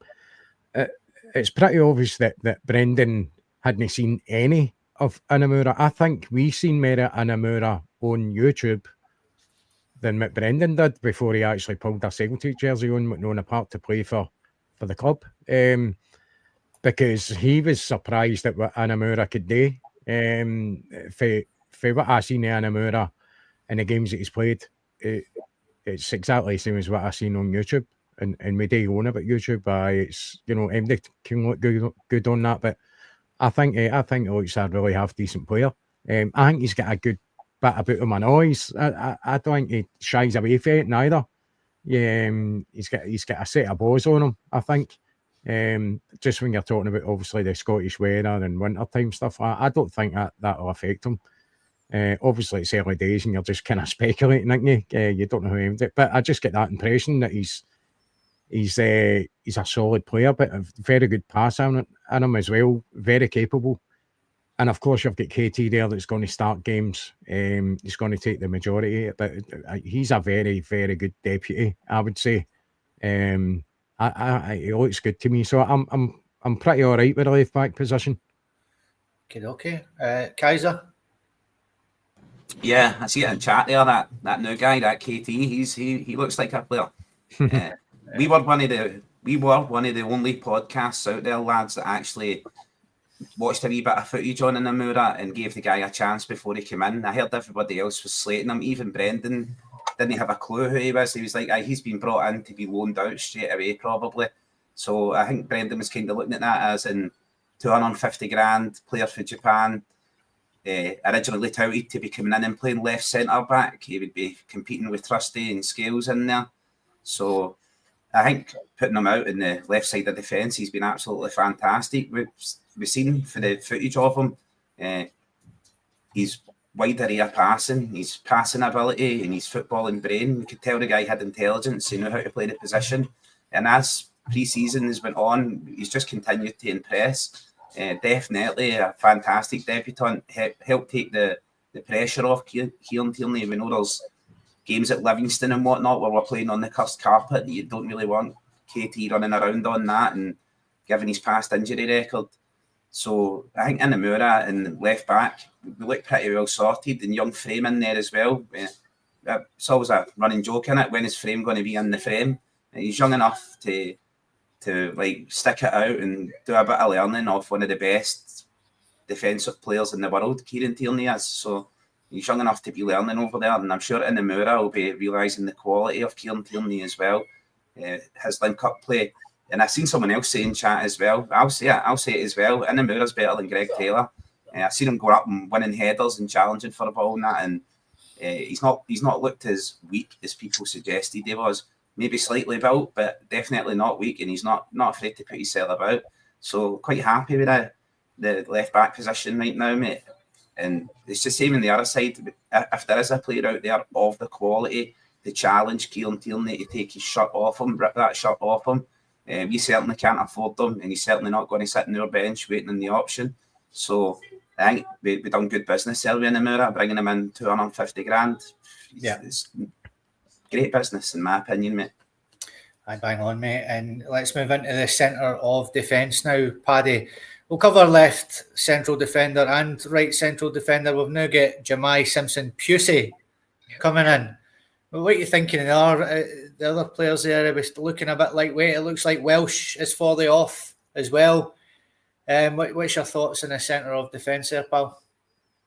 It's pretty obvious that Brendan hadn't seen any of Anamura. I think we seen more of Anamura on YouTube than what Brendan did before he actually pulled a Celtic jersey on apart to play for the club. Because he was surprised at what Anamura could do. For what I seen of Anamura in the games that he's played, it's exactly the same as what I seen on YouTube. And we do own about YouTube. It's, you know, MD can look good on that, but I think he looks a really half decent player. I think he's got a good bit about him and noise. I don't think he shies away from it neither. He's got a set of balls on him, I think. Just when you're talking about obviously the Scottish weather and wintertime stuff, I don't think that'll affect him. Obviously it's early days and you're just kind of speculating, aren't you? You don't know who aimed it, but I just get that impression that he's a solid player, but a very good pass on him as well, very capable. And of course you've got KT there that's going to start games. He's going to take the majority, but he's a very, very good deputy, I would say. He looks good to me, so I'm pretty all right with the left back position. Okay. Kaiser. Yeah, I see it in chat there. That new guy, that KT, he looks like a player. We were one of the only podcasts out there, lads, that actually watched a wee bit of footage on Anamura and gave the guy a chance before he came in. I heard everybody else was slating him. Even Brendan didn't have a clue who he was. He was like, he's been brought in to be loaned out straight away, probably. So I think Brendan was kind of looking at that as in 250 grand, player for Japan. Originally touted to be coming in and playing left centre back. He would be competing with Trusty and Scales in there. So I think putting him out in the left side of defence, he's been absolutely fantastic. We've seen for the footage of him, he's wide area passing, his passing ability and his footballing brain. You could tell the guy had intelligence, he knew how to play the position. And as pre-season has went on, he's just continued to impress. Definitely a fantastic debutant. Helped take the pressure off Kieran Tierney. We know there's games at Livingston and whatnot where we're playing on the cursed carpet. You don't really want KT running around on that, and given his past injury record. So I think Anamura and left back, we look pretty well sorted, and young Frame in there as well. It's always a running joke in it. When is Frame going to be in the frame? He's young enough to like stick it out and do a bit of learning off one of the best defensive players in the world, Kieran Tierney is. So he's young enough to be learning over there, and I'm sure Anamura will be realising the quality of Kieran Tierney as well. His link-up play. And I've seen someone else say in chat as well. I'll say it as well. Anamura's better than Greg Taylor. I've seen him go up and winning headers and challenging for the ball and that, and he's not looked as weak as people suggested he was. Maybe slightly built, but definitely not weak, and he's not afraid to put himself about. So quite happy with the left back position right now, mate. And it's the same on the other side. If there is a player out there of the quality to challenge Kieran Tierney to take his shirt off him, rip that shirt off him, we certainly can't afford them, and he's certainly not going to sit on our bench waiting on the option. So I think we done good business there with Anamura, bringing him in 250 grand. Yeah. It's great business, in my opinion, mate. I bang on, mate. And let's move into the centre of defence now, Paddy. We'll cover left central defender and right central defender. We've now got Jamai Simpson-Pusey coming in. Well, what are you thinking of the other players there? It was looking a bit lightweight. It looks like Welsh is falling off as well. What's your thoughts on the centre of defence there, pal?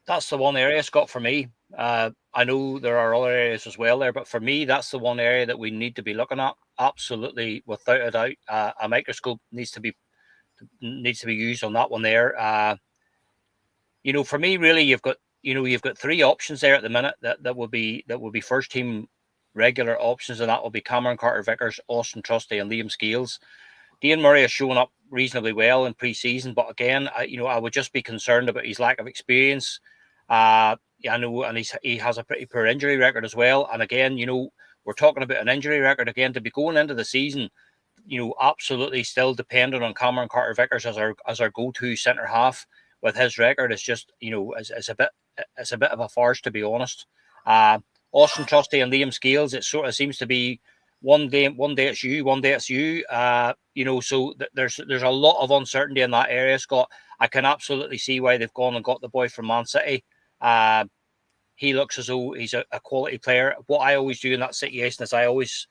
That's the one area, Scott, for me. I know there are other areas as well there, but for me, that's the one area that we need to be looking at. Absolutely, without a doubt, a microscope needs to be used on that one there. For me, really, you've got three options there at the minute that will be first team regular options, and that will be Cameron Carter-Vickers, Austin Trusty, and Liam Scales. Dean Murray has shown up reasonably well in pre-season, but again, I would just be concerned about his lack of experience. I know, and he has a pretty poor injury record as well. And again, we're talking about an injury record again to be going into the season. Absolutely still dependent on Cameron Carter-Vickers as our go-to centre half. With his record, it's just it's it's a bit of a farce, to be honest. Austin Trusty and Liam Scales, it sort of seems to be one day it's you, one day it's you. So there's a lot of uncertainty in that area, Scott. I can absolutely see why they've gone and got the boy from Man City. He looks as though he's a quality player. What I always do in that situation is I always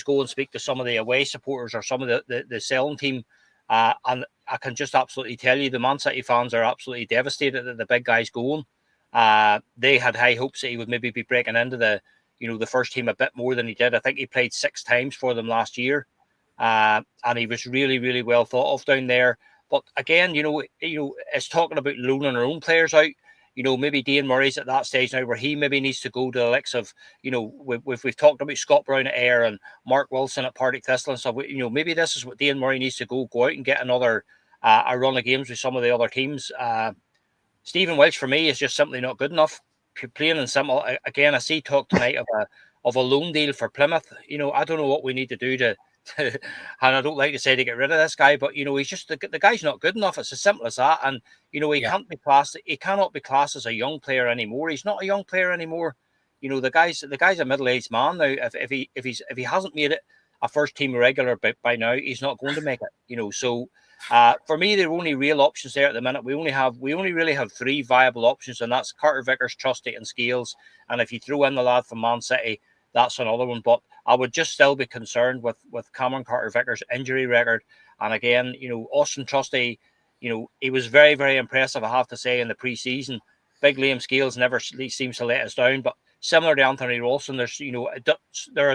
go and speak to some of the away supporters or some of the selling team, and I can just absolutely tell you the Man City fans are absolutely devastated that the big guy's going. They had high hopes that he would maybe be breaking into the first team a bit more than he did. I think he played 6 times for them last year, and he was really, really well thought of down there. But again, it's talking about loaning our own players out. Maybe Dean Murray's at that stage now where he maybe needs to go to the likes of, we've talked about Scott Brown at Ayr and Mark Wilson at Partick Thistle and stuff. Maybe this is what Dean Murray needs to go out and get another a run of games with some of the other teams. Stephen Welch for me is just simply not good enough. Plain and simple. Again, I see talk tonight of a loan deal for Plymouth. I don't know what we need to do to and I don't like to say to get rid of this guy, but he's just the guy's not good enough. It's as simple as that. And he can't be classed. He cannot be classed as a young player anymore. He's not a young player anymore. The guy's a middle-aged man now. If he hasn't made it a first team regular by now, he's not going to make it. So for me, the only real options there at the minute, we only really have 3 viable options, and that's Carter Vickers, Trusty, and Scales. And if you throw in the lad from Man City, that's another one. But I would just still be concerned with Cameron Carter Vickers' injury record. And again, Austin Trusty, he was very, very impressive, I have to say, in the pre-season. Big Liam Scales never seems to let us down. But similar to Anthony Ralston, there's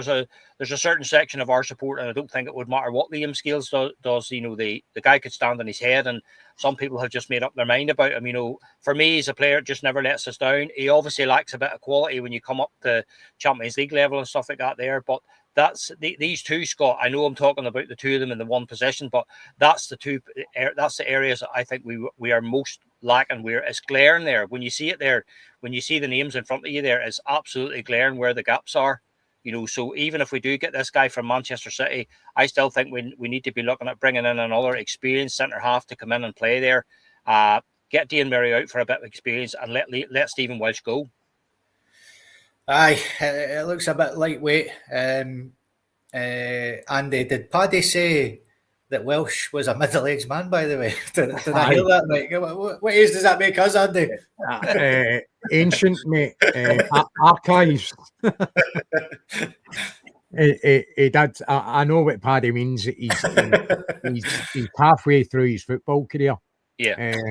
a certain section of our support, and I don't think it would matter what Liam Scales does. The guy could stand on his head, and some people have just made up their mind about him. For me, he's a player that just never lets us down. He obviously lacks a bit of quality when you come up to Champions League level and stuff like that there, but that's these two, Scott. I know I'm talking about the two of them in the one position, but that's the areas that I think we are most lacking. It's glaring there when you see it there. When you see the names in front of you there, it's absolutely glaring where the gaps are. So even if we do get this guy from Manchester City, I still think we need to be looking at bringing in another experienced centre half to come in and play there. Get Dean Murray out for a bit of experience and let Stephen Welch go. Aye, it looks a bit lightweight. Andy, did Paddy say that Welsh was a middle-aged man, by the way? Did I hear that right? What age does that make us, Andy? Ancient, mate. Archives. He did. I know what Paddy means. He's halfway through his football career. Yeah.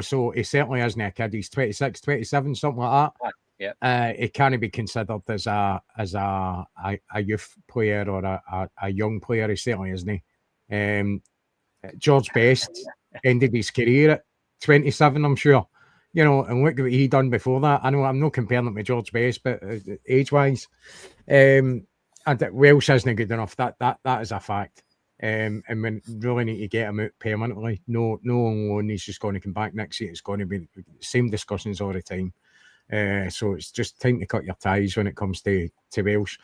So he certainly isn't a kid. He's 26, 27, something like that. Yeah. It can't be considered as a youth player or a young player. He certainly isn't. George Best ended his career at 27, I'm sure. And look at what he done before that. I know I'm not comparing him to George Best, but age-wise, and Welsh isn't good enough. That is a fact. And we really need to get him out permanently. No on loan. He's just going to come back next year. It's going to be the same discussions all the time. So it's just time to cut your ties when it comes to Welsh.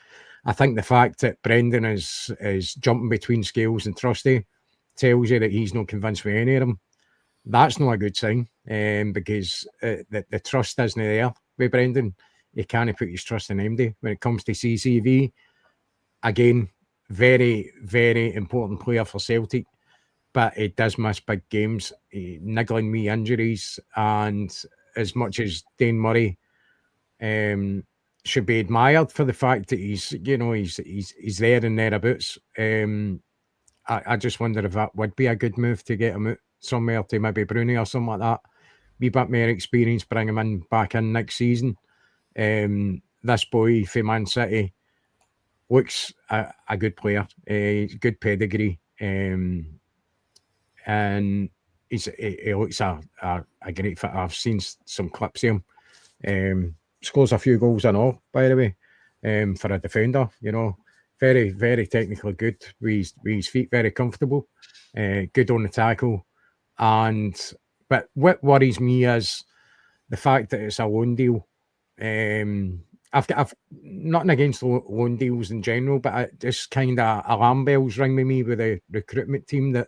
I think the fact that Brendan is jumping between Scales and Trusty tells you that he's not convinced with any of them. That's not a good sign, because the trust isn't there with Brendan. He can't put his trust in MD. When it comes to CCV, again, very, very important player for Celtic, but he does miss big games, niggling me injuries, and as much as Dane Murray should be admired for the fact that he's there and thereabouts, I just wonder if that would be a good move to get him out somewhere to maybe Brunei or something like that. Be a bit more experience, bring him back in next season. This boy for Man City looks a good player, good pedigree, and he looks a great fit. I've seen some clips of him. Scores a few goals and all, by the way, for a defender. Very, very technically good. With his feet, very comfortable. Good on the tackle. But what worries me is the fact that it's a loan deal. I've nothing against loan deals in general, but it just kind of alarm bells ring with me with the recruitment team that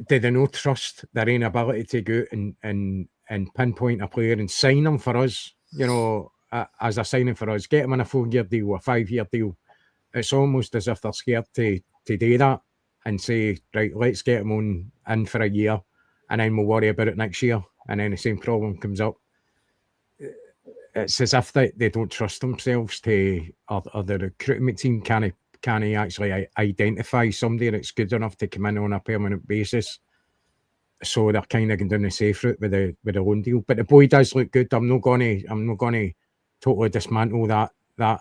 do they not trust their own ability to go and and pinpoint a player and sign him for us, you know, as a signing for us, get him on a 4-year deal, a 5-year deal. It's almost as if they're scared to do that and say, right, let's get him on in for a year and then we'll worry about it next year. And then the same problem comes up. It's as if they don't trust themselves or the recruitment team can't actually identify somebody that's good enough to come in on a permanent basis. So they're kind of going down the safe route with the loan deal. But the boy does look good. I'm not gonna totally dismantle that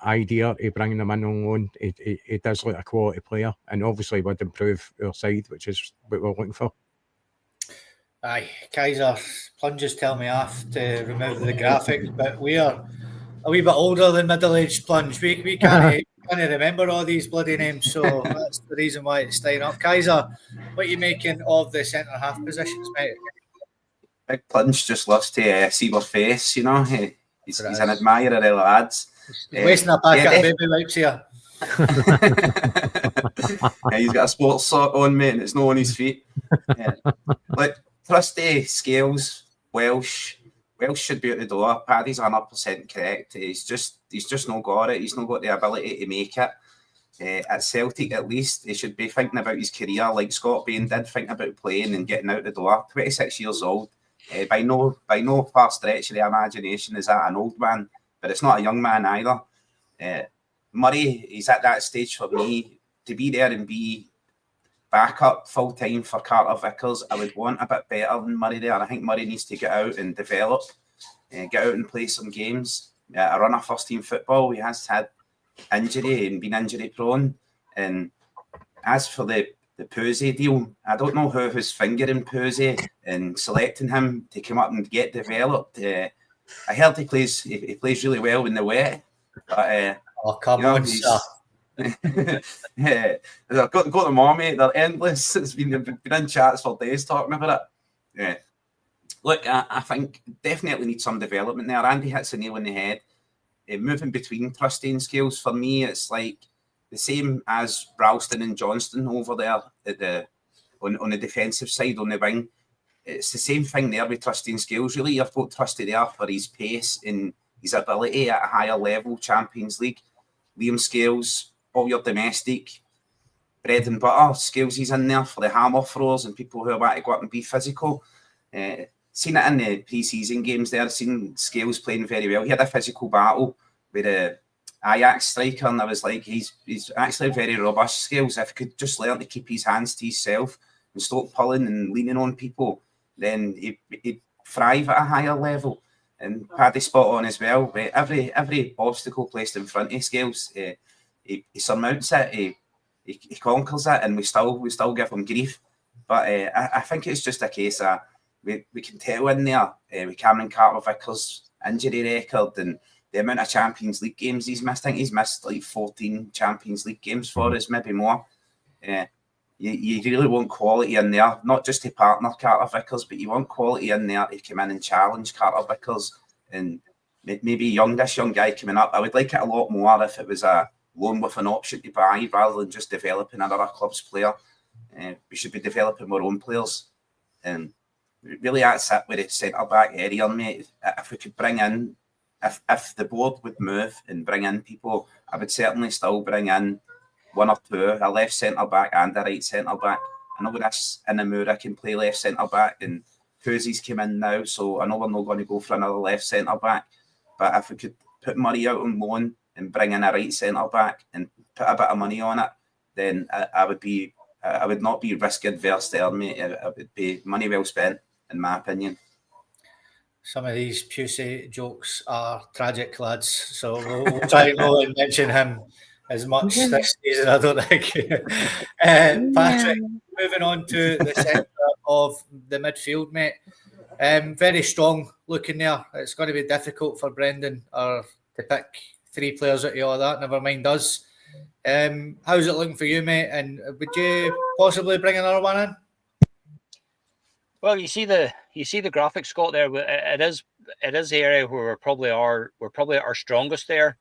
idea of bringing them in on loan. He does look a quality player, and obviously would improve our side, which is what we're looking for. Aye, Kaiser plunges tell me off to remove the graphics, but we are a wee bit older than middle-aged plunge. We can't remember all these bloody names, so that's the reason why it's staying up. Kaiser, what are you making of the centre half positions, mate? Big Plunge just loves to see our face, you know. He's an admirer of the lads. He's wasting a packet of baby wipes here. He's got a sports sock on, mate, and it's not on his feet. Like Trusty, Scales, Welsh should be at the door. Paddy's 100% correct. He's just not got it. He's not got the ability to make it. At Celtic, at least, he should be thinking about his career like Scott Bain did, thinking about playing and getting out the door. 26 years old. By no far stretch of the imagination is that an old man, but it's not a young man either. Murray, he's at that stage for me to be there and be backup full time for Carter Vickers. I would want a bit better than Murray there. I think Murray needs to get out and develop, get out and play some games. A run of first team football. He has had injury and been injury prone. And as for the Puzzi deal, I don't know who was fingering Puzzi and selecting him to come up and get developed. I heard he plays really well in the wet. But, come on, sir. Yeah, I've got them on, mate. They're endless. It's been in chats for days talking about it. Yeah. Look, I think definitely need some development there. Andy hits the nail on the head. Moving between Trusty and Scales, for me, it's like the same as Ralston and Johnston over there at on the defensive side, on the wing. It's the same thing there with Trusty and Scales, really. You've got Trusty there for his pace and his ability at a higher level, Champions League. Liam Scales, all your domestic bread and butter. Scales, he's in there for the hammer throwers and people who want to go up and be physical. Seen it in the pre-season games there. Seen Scales playing very well. He had a physical battle with a Ajax striker, and I was like, he's actually very robust, Scales. If he could just learn to keep his hands to himself and stop pulling and leaning on people, then he'd thrive at a higher level. And Paddy spot on as well. Every obstacle placed in front of Scales, he surmounts it, he conquers it, and we still give him grief. But I think it's just a case of we can tell in there with Cameron Carter-Vickers' injury record and the amount of Champions League games he's missed. I think he's missed like 14 Champions League games for us, maybe more. You really want quality in there, not just to partner Carter Vickers, but you want quality in there to come in and challenge Carter Vickers and maybe this young guy coming up. I would like it a lot more if it was a loan with an option to buy rather than just developing another club's player. We should be developing our own players. And really that's it with the centre-back area, mate. If we could bring in, if the board would move and bring in people, I would certainly still bring in one or two, a left centre-back and a right centre-back. I know this Inamura can play left centre-back and Puzzi's come in now, so I know we're not going to go for another left centre-back. But if we could put Murray out on loan and bring in a right centre-back and put a bit of money on it, then I would not be risk adverse there, mate. It would be money well spent, in my opinion. Some of these Pusey jokes are tragic, lads, so we'll try and mention him as much this season, I don't think. Patrick, moving on to the centre of the midfield, mate. Very strong looking there. It's going to be difficult for Brendan to pick three players out of all that, never mind us. How's it looking for you, mate? And would you possibly bring another one in? Well, you see the graphics, Scott. There, it is the area where we're probably at our strongest there.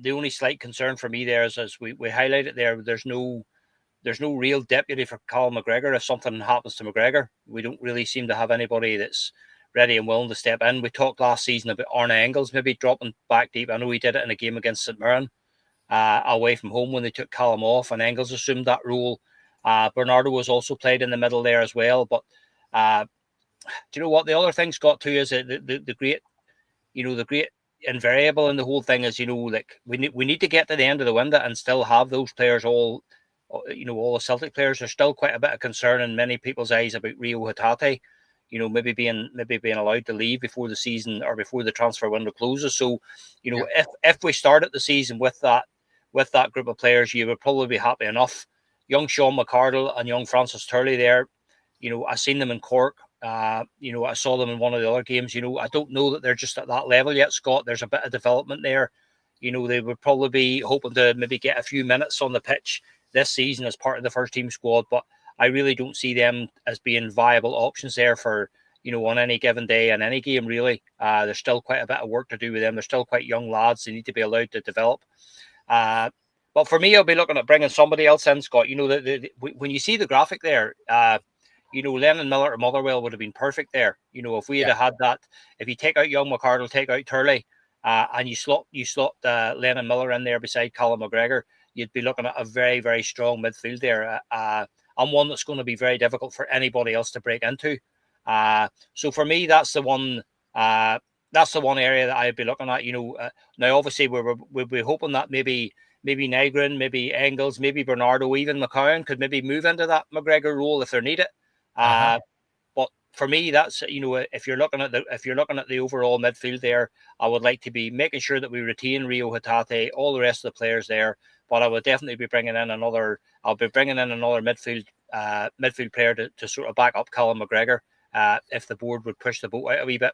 The only slight concern for me there is, as we highlighted there, there's no real deputy for Callum McGregor. If something happens to McGregor, we don't really seem to have anybody that's ready and willing to step in. We talked last season about Arne Engels maybe dropping back deep. I know he did it in a game against St Mirren away from home when they took Callum off, and Engels assumed that role. Bernardo was also played in the middle there as well. But do you know what the other thing, Scott, too, is the great, the great invariable in the whole thing is, like we need to get to the end of the window and still have those players all the Celtic players. There's still quite a bit of concern in many people's eyes about Rio Hatate, maybe being allowed to leave before the season or before the transfer window closes. So, if we started the season with that group of players, you would probably be happy enough. Young Sean McCardle and young Francis Turley there, I've seen them in Cork. I saw them in one of the other games. I don't know that they're just at that level yet, Scott. There's a bit of development there. They would probably be hoping to maybe get a few minutes on the pitch this season as part of the first team squad, but I really don't see them as being viable options there for, on any given day in any game, really. There's still quite a bit of work to do with them. They're still quite young lads. They need to be allowed to develop. But for me, I'll be looking at bringing somebody else in, Scott. When you see the graphic there, Lennon Miller or Motherwell would have been perfect there. If we had that, if you take out young McCardle, take out Turley, and you slot Lennon Miller in there beside Callum McGregor, you'd be looking at a very, very strong midfield there, and one that's going to be very difficult for anybody else to break into. So for me, that's the one. That's the one area that I'd be looking at. Now obviously we'll be hoping that maybe Negrin, maybe Engels, maybe Bernardo, even McCowan could maybe move into that McGregor role if they're needed. But for me, that's if you're looking at the overall midfield there, I would like to be making sure that we retain Rio Hatate, all the rest of the players there. But I would definitely be bringing in another. I'll be bringing in another midfield player to sort of back up Callum McGregor if the board would push the boat out a wee bit.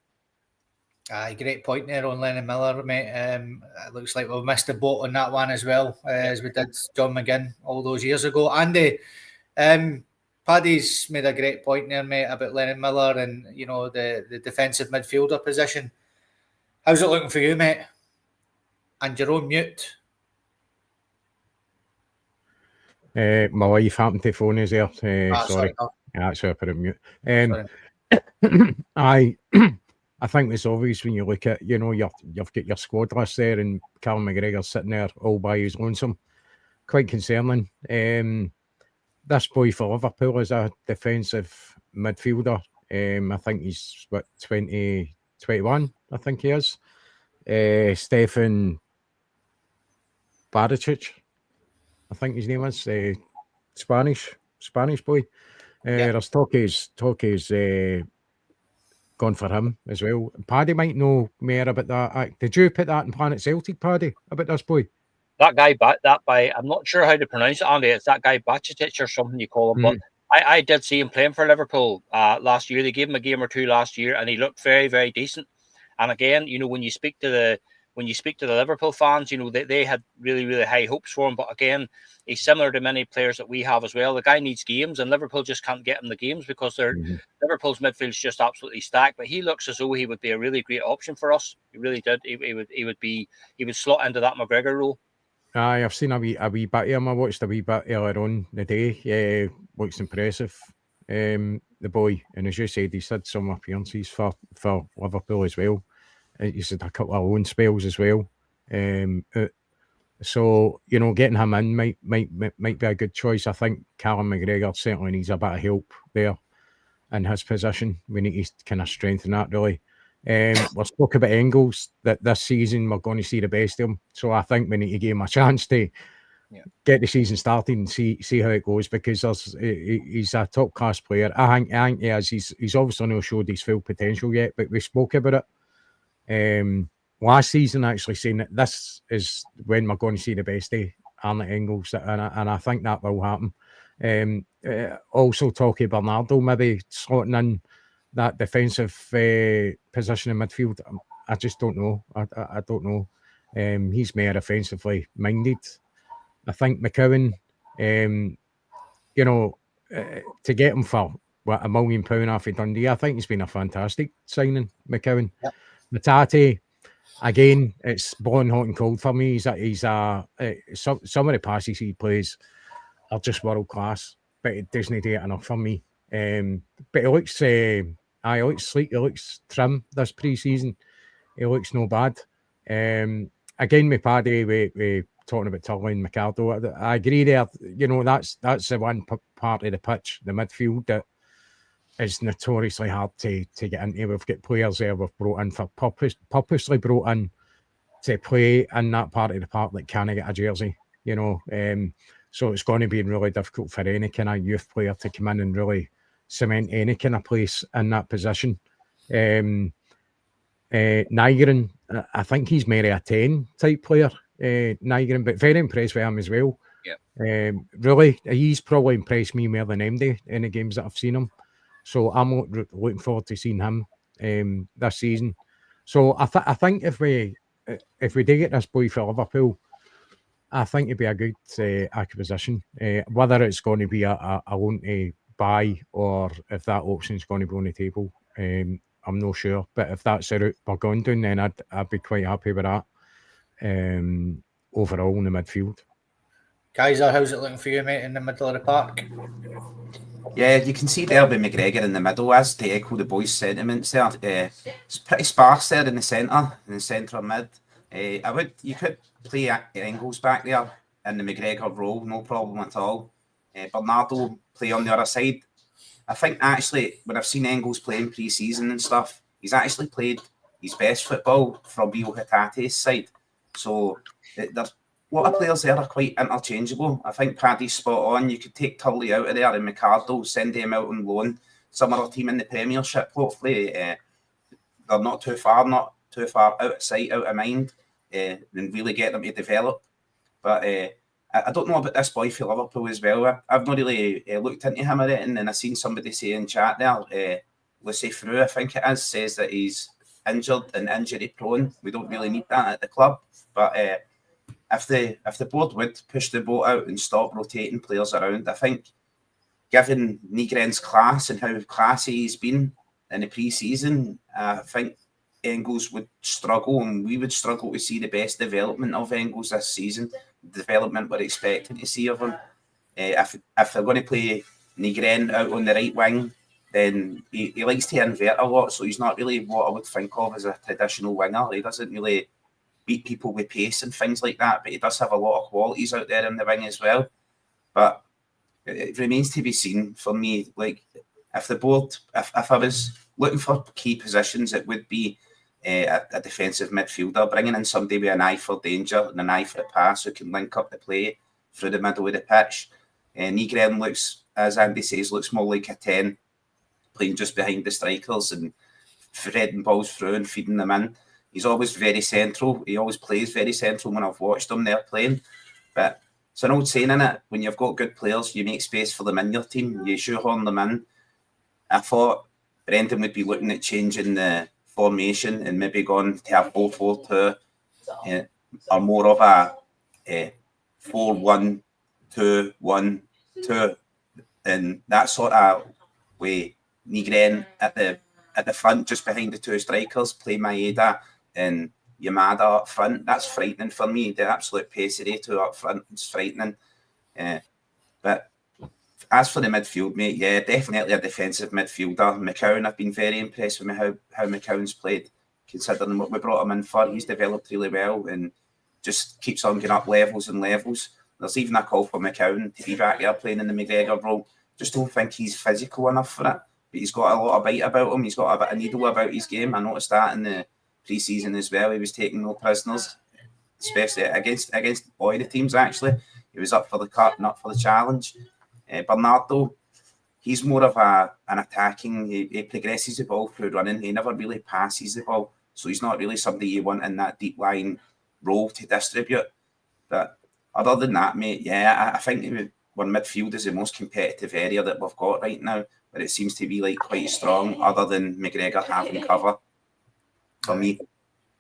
Great point there on Lennon Miller, mate. It looks like we've missed the boat on that one as well, as we did John McGinn all those years ago. Andy, Paddy's made a great point there, mate, about Lennon Miller and the defensive midfielder position. How's it looking for you, mate? And you're on mute. My wife happened to phone us there. Sorry. That's why I put it on mute. I think it's obvious when you look at, you've got your squad list there and Callum McGregor sitting there all by his lonesome. Quite concerning. This boy for Liverpool is a defensive midfielder. I think he's, 21, I think he is. Stefan Baricic, I think his name is. Spanish boy. There's talk is gone for him as well. Paddy might know more about that. Did you put that in Planet Celtic, Paddy, about this boy? That guy, I'm not sure how to pronounce it, Andy. It's that guy Bacic or something you call him. But I did see him playing for Liverpool last year. They gave him a game or two last year, and he looked very, very decent. And again, when you speak to the Liverpool fans, they had really, really high hopes for him. But again, he's similar to many players that we have as well. The guy needs games, and Liverpool just can't get him the games because Liverpool's midfield's just absolutely stacked. But he looks as though he would be a really great option for us. He really did. He would slot into that McGregor role. I've seen a wee bit of him. I watched a wee bit earlier on the day. Yeah, looks impressive. The boy, and as you said, he's had some appearances for Liverpool as well. He's had a couple of loan spells as well. So getting him in might be a good choice. I think Callum McGregor certainly needs a bit of help there in his position. We need to kind of strengthen that really. We're spoke about Engels that this season we're going to see the best of him. So I think we need to give him a chance to get the season started and see how it goes, because he's a top class player. I think he is. He's obviously not showed his full potential yet, but we spoke about it last season, actually saying that this is when we're going to see the best of Arne Engels, and I think that will happen. Also talking Bernardo maybe slotting in that defensive position in midfield. I just don't know. I don't know. He's more offensively minded. I think McCowan, to get him for £1 million off of Dundee, I think he's been a fantastic signing, McCowan. Yep. Hatate, again, it's blowing hot and cold for me. Some of the passes he plays are just world class, but it doesn't do it enough for me. But he looks, He looks sleek, he looks trim this pre-season. He looks no bad. Again, with Paddy, we talking about Tully and McArdle. I agree there. You know, that's the one part of the pitch, the midfield, that is notoriously hard to get into. We've got players there we've brought in for purposely brought in to play in that part of the park that can't get a jersey, you know. So it's going to be really difficult for any kind of youth player to come in and really cement any kind of place in that position. Nygren, I think he's maybe a 10 type player, Nygren, but very impressed with him as well. Yeah. Really, he's probably impressed me more than MD in the games that I've seen him. So I'm looking forward to seeing him this season. So I think if we do get this boy for Liverpool, I think it'd be a good acquisition. Whether it's going to be a loan to buy or if that option is going to be on the table, I'm not sure. But if that's the route we're going down, then I'd be quite happy with that. Overall in the midfield. Kaiser, how's it looking for you, mate, in the middle of the park? Yeah, you can see there with McGregor in the middle, as to echo the boys' sentiments there. It's pretty sparse there in the centre mid. You could play Engels back there in the McGregor role, no problem at all. Bernardo play on the other side. I think actually when I've seen Engels playing pre-season and stuff, he's actually played his best football from Rio Hatate's side. So there's a lot of players there are quite interchangeable. I think Paddy's spot on. You could take Tully out of there and McArdle, send him out on loan. Some other team in the Premiership, hopefully. They're not too far out of sight, out of mind, and really get them to develop. But I don't know about this boy for Liverpool as well. I've not really looked into him or anything, and I've seen somebody say in chat there, Lucy Frew, I think it is, says that he's injured and injury prone. We don't really need that at the club. But if the board would push the boat out and stop rotating players around, I think given Nygren's class and how classy he's been in the pre-season, I think Engels would struggle, and we would struggle to see the best development of Engels this season. The development we're expecting to see of him. If they're going to play Nygren out on the right wing, then he likes to invert a lot, so he's not really what I would think of as a traditional winger. He doesn't really beat people with pace and things like that, but he does have a lot of qualities out there in the wing as well. But it remains to be seen for me. Like, if the board, if I was looking for key positions, it would be a defensive midfielder, bringing in somebody with an eye for danger and an eye for the pass who can link up the play through the middle of the pitch. Nygren looks, as Andy says, looks more like a 10, playing just behind the strikers and threading balls through and feeding them in. He's always very central. He always plays very central when I've watched him there playing. But it's an old saying, innit? When you've got good players, you make space for them in your team. You shoehorn them in. I thought Brendan would be looking at changing the formation and maybe going to have 4-4-2 or more of a 4-1-2-1-2 and that sort of way. Nygren at the front, just behind the two strikers, play Idah and Yamada up front. That's frightening for me. The absolute pace of the two up front is frightening. But as for the midfield, mate, yeah, definitely a defensive midfielder. McCowan, I've been very impressed with how McCowan's played, considering what we brought him in for. He's developed really well and just keeps on going up levels and levels. There's even a call for McCowan to be back there playing in the McGregor role. Just don't think he's physical enough for it. But he's got a lot of bite about him. He's got a bit of needle about his game. I noticed that in the pre-season as well. He was taking no prisoners, especially against all the teams, actually. He was up for the cup, not for the challenge. Bernardo, he's more of an attacking. He progresses the ball through running. He never really passes the ball. So he's not really somebody you want in that deep line role to distribute. But other than that, mate, yeah, I think our midfield is the most competitive area that we've got right now. But it seems to be like quite strong, other than McGregor having cover for me.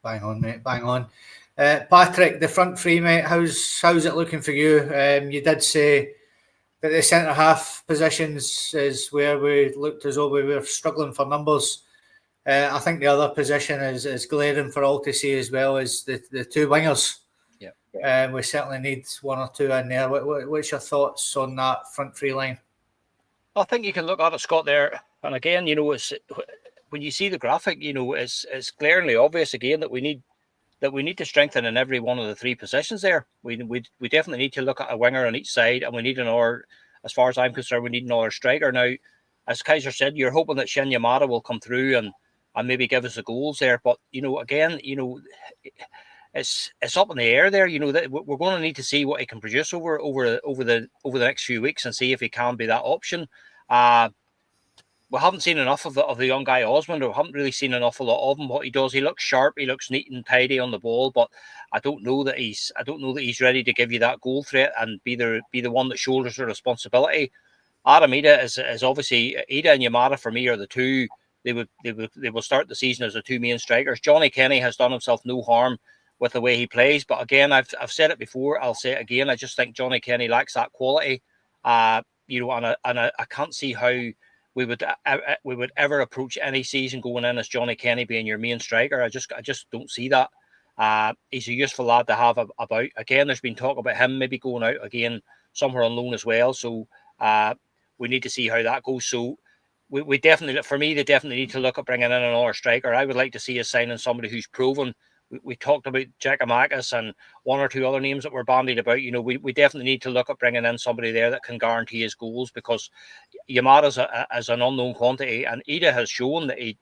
Bang on, mate. Bang on. Patrick, the front three, mate. How's it looking for you? You did say that the centre half positions is where we looked as though we were struggling for numbers. I think the other position is glaring for all to see as well as the two wingers. Yeah. We certainly need one or two in there. What's your thoughts on that front three line? I think you can look at it, Scott, there. And again, you know, when you see the graphic, it's glaringly obvious again that we need to strengthen in every one of the three positions there. We definitely need to look at a winger on each side, and we need another. As far as I'm concerned, we need another striker now. As Kaiser said, you're hoping that Shin Yamada will come through and maybe give us the goals there. But again, it's up in the air there. That we're going to need to see what he can produce over the next few weeks and see if he can be that option. We haven't seen enough of the young guy Osmond, or haven't really seen an awful lot of him. What he does, he looks sharp, he looks neat and tidy on the ball, but I don't know that he's ready to give you that goal threat and be the one that shoulders the responsibility. Adam Idah is obviously Idah and Yamada for me are the two. They will start the season as the two main strikers. Johnny Kenny has done himself no harm with the way he plays, but again, I've said it before, I'll say it again. I just think Johnny Kenny lacks that quality. And I can't see how we would ever approach any season going in as Johnny Kenny being your main striker. I just don't see that. He's a useful lad to have about. Again, there's been talk about him maybe going out again somewhere on loan as well. So we need to see how that goes. So we definitely, for me, they definitely need to look at bringing in another striker. I would like to see us signing somebody who's proven. We talked about Giacomakis and one or two other names that were bandied about. We definitely need to look at bringing in somebody there that can guarantee his goals, because Yamada's as an unknown quantity, and Idah has shown that he,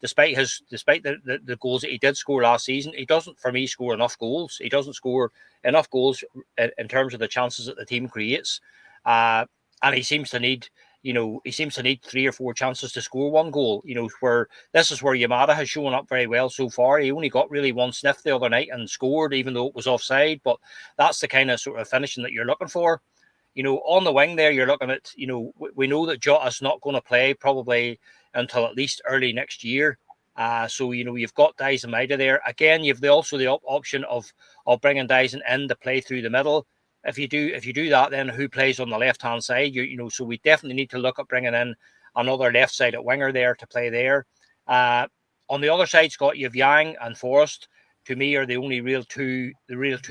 despite the goals that he did score last season, he doesn't, for me, score enough goals. He doesn't score enough goals in terms of the chances that the team creates, and he seems to need. He seems to need 3 or 4 chances to score one goal. Where this is where Yamada has shown up very well so far. He only got really one sniff the other night and scored, even though it was offside. But that's the kind of sort of finishing that you're looking for. On the wing there, you're looking at. We know that Jota's not going to play probably until at least early next year. So you've got Dyson Idah there again. You've also the option of bringing Dyson in to play through the middle. If you do that, then who plays on the left hand side? So we definitely need to look at bringing in another left sided winger there to play there. On the other side, Scott, you have Yang and Forrest. To me, are the real two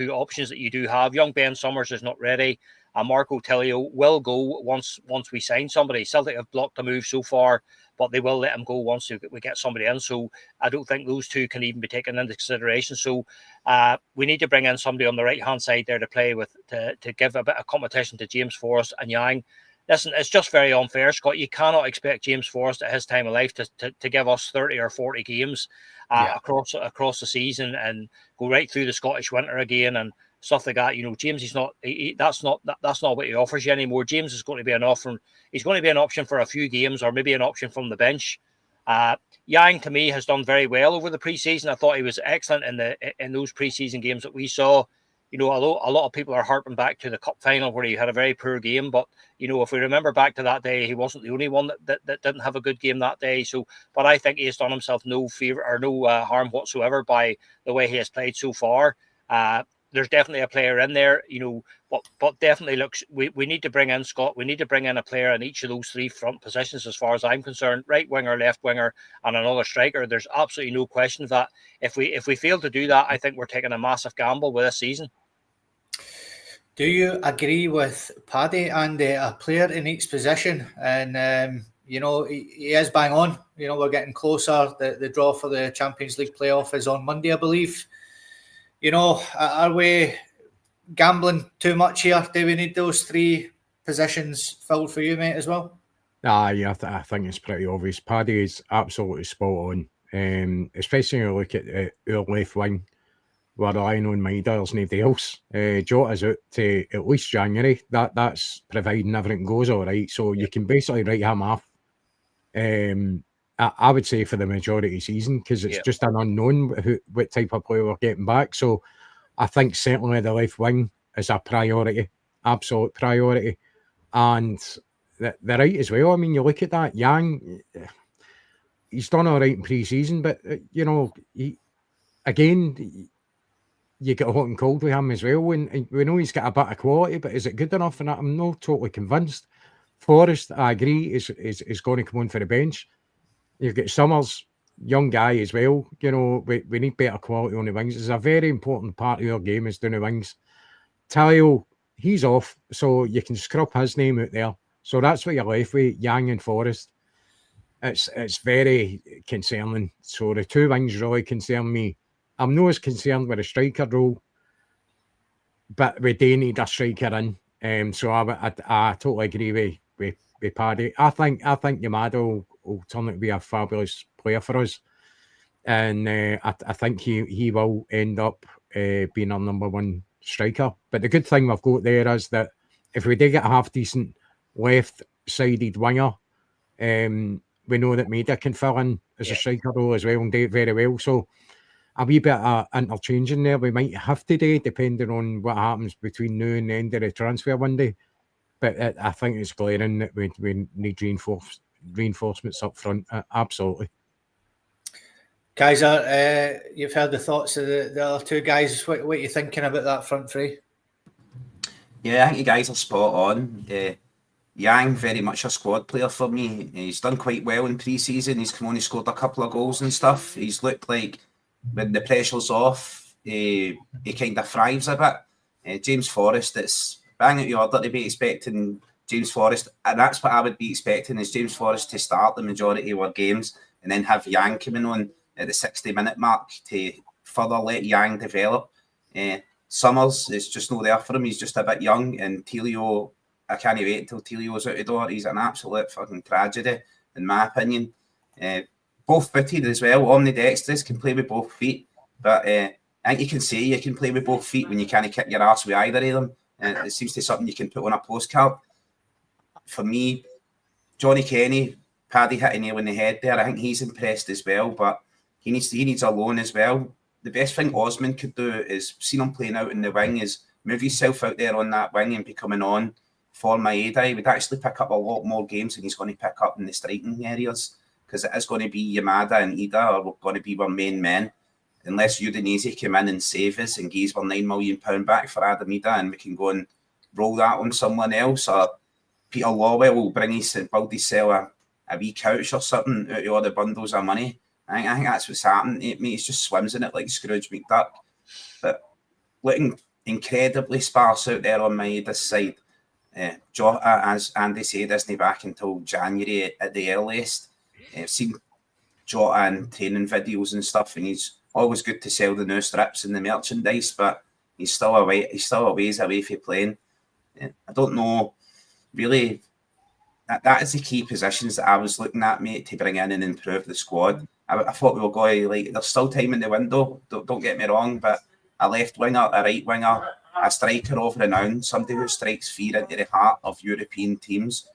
options that you do have. Young Ben Summers is not ready, and Marco Tilio will go once we sign somebody. Celtic have blocked the move so far, but they will let him go once we get somebody in. So I don't think those two can even be taken into consideration. So we need to bring in somebody on the right-hand side there to play with, to give a bit of competition to James Forrest and Yang. Listen, it's just very unfair, Scott. You cannot expect James Forrest at his time of life to give us 30 or 40 games across the season and go right through the Scottish winter again and stuff like that. James is not. That's not what he offers you anymore. James is going to be an option. He's going to be an option for a few games, or maybe an option from the bench. Yang to me has done very well over the preseason. I thought he was excellent in those preseason games that we saw. Although a lot of people are harping back to the cup final where he had a very poor game, but if we remember back to that day, he wasn't the only one that didn't have a good game that day. So, but I think he has done himself no favor or no harm whatsoever by the way he has played so far. There's definitely a player in there, but definitely looks. We need to bring in Scott. We need to bring in a player in each of those 3 front positions, as far as I'm concerned. Right winger, left winger, and another striker. There's absolutely no question of that. If we fail to do that, I think we're taking a massive gamble with this season. Do you agree with Paddy and a player in each position? And he is bang on. We're getting closer. The draw for the Champions League playoff is on Monday, I believe. Are we gambling too much here? Do we need those 3 positions filled for you, mate, as well? Yeah, I think it's pretty obvious. Paddy is absolutely spot on, especially when you look at our left wing. We're relying on Idah, there's nobody else. Jota's out to at least January. That's providing everything goes all right. So you can basically write him off. I would say for the majority of the season, because it's just an unknown what type of player we're getting back. So I think certainly the left wing is a priority, absolute priority. And the right as well. I mean, you look at that, Yang, he's done all right in pre-season, but, you get hot and cold with him as well. And we know he's got a bit of quality, but is it good enough? And I'm not totally convinced. Forrest, I agree, is going to come on for the bench. You've got Summers, young guy as well. We need better quality on the wings. It's a very important part of your game is doing the wings. Talio, he's off, so you can scrub his name out there. So that's what you're left with, Yang and Forrest. it's very concerning. So the two wings really concern me. I'm not as concerned with the striker role, but we do need a striker in. So I totally agree with Paddy. I think Yamada will turn out to be a fabulous player for us, and I think he will end up being our number one striker. But the good thing we've got there is that if we do get a half decent left-sided winger, we know that Maida can fill in as a striker role as well and do it very well. So a wee bit of interchanging there we might have to do, depending on what happens between now and the end of the transfer window. But I think it's glaring that we need reinforcements up front. Absolutely. Kaiser, you've heard the thoughts of the other two guys. What are you thinking about that front three? Yeah, I think you guys are spot on. Yang, very much a squad player for me. He's done quite well in pre-season. He's only scored a couple of goals and stuff. He's looked like when the pressure's off, he kind of thrives a bit. James Forrest, it's bang at the order to be expecting James Forrest, and that's what I would be expecting, is James Forrest to start the majority of our games and then have Yang coming on at the 60-minute mark to further let Yang develop. Summers is just not there for him. He's just a bit young, and Telio, I can't wait until Telio's out the door. He's an absolute fucking tragedy, in my opinion. Both footed as well. Omnidextrous, can play with both feet. But I think you can say you can play with both feet when you can't kick your arse with either of them. It seems to be something you can put on a postcard. For me, Johnny Kenny, Paddy hit a nail on the head there. I think he's impressed as well, but he needs a loan as well. The best thing Osman could do is, seen him playing out in the wing, is move himself out there on that wing and be coming on for my Idah. He would actually pick up a lot more games than he's going to pick up in the striking areas, because it is going to be Yamada and Idah are going to be our main men, unless Udinese come in and save us and gives our £9 million back for Adam Idah, and we can go and roll that on someone else, or Peter Lawwell will bring his and build himself a wee couch or something out of all the bundles of money. I think that's what's happened. He just swims in it like Scrooge McDuck. But looking incredibly sparse out there on my this side. Jota, as Andy said, isn't back until January at the earliest. I've seen Jota in training videos and stuff, and he's always good to sell the new strips and the merchandise, but he's still a ways away from playing. I don't know, really. That is the key positions that I was looking at, mate, to bring in and improve the squad. I thought we were going, like, there's still time in the window, don't get me wrong, but a left winger, a right winger, a striker of renown, somebody who strikes fear into the heart of European teams,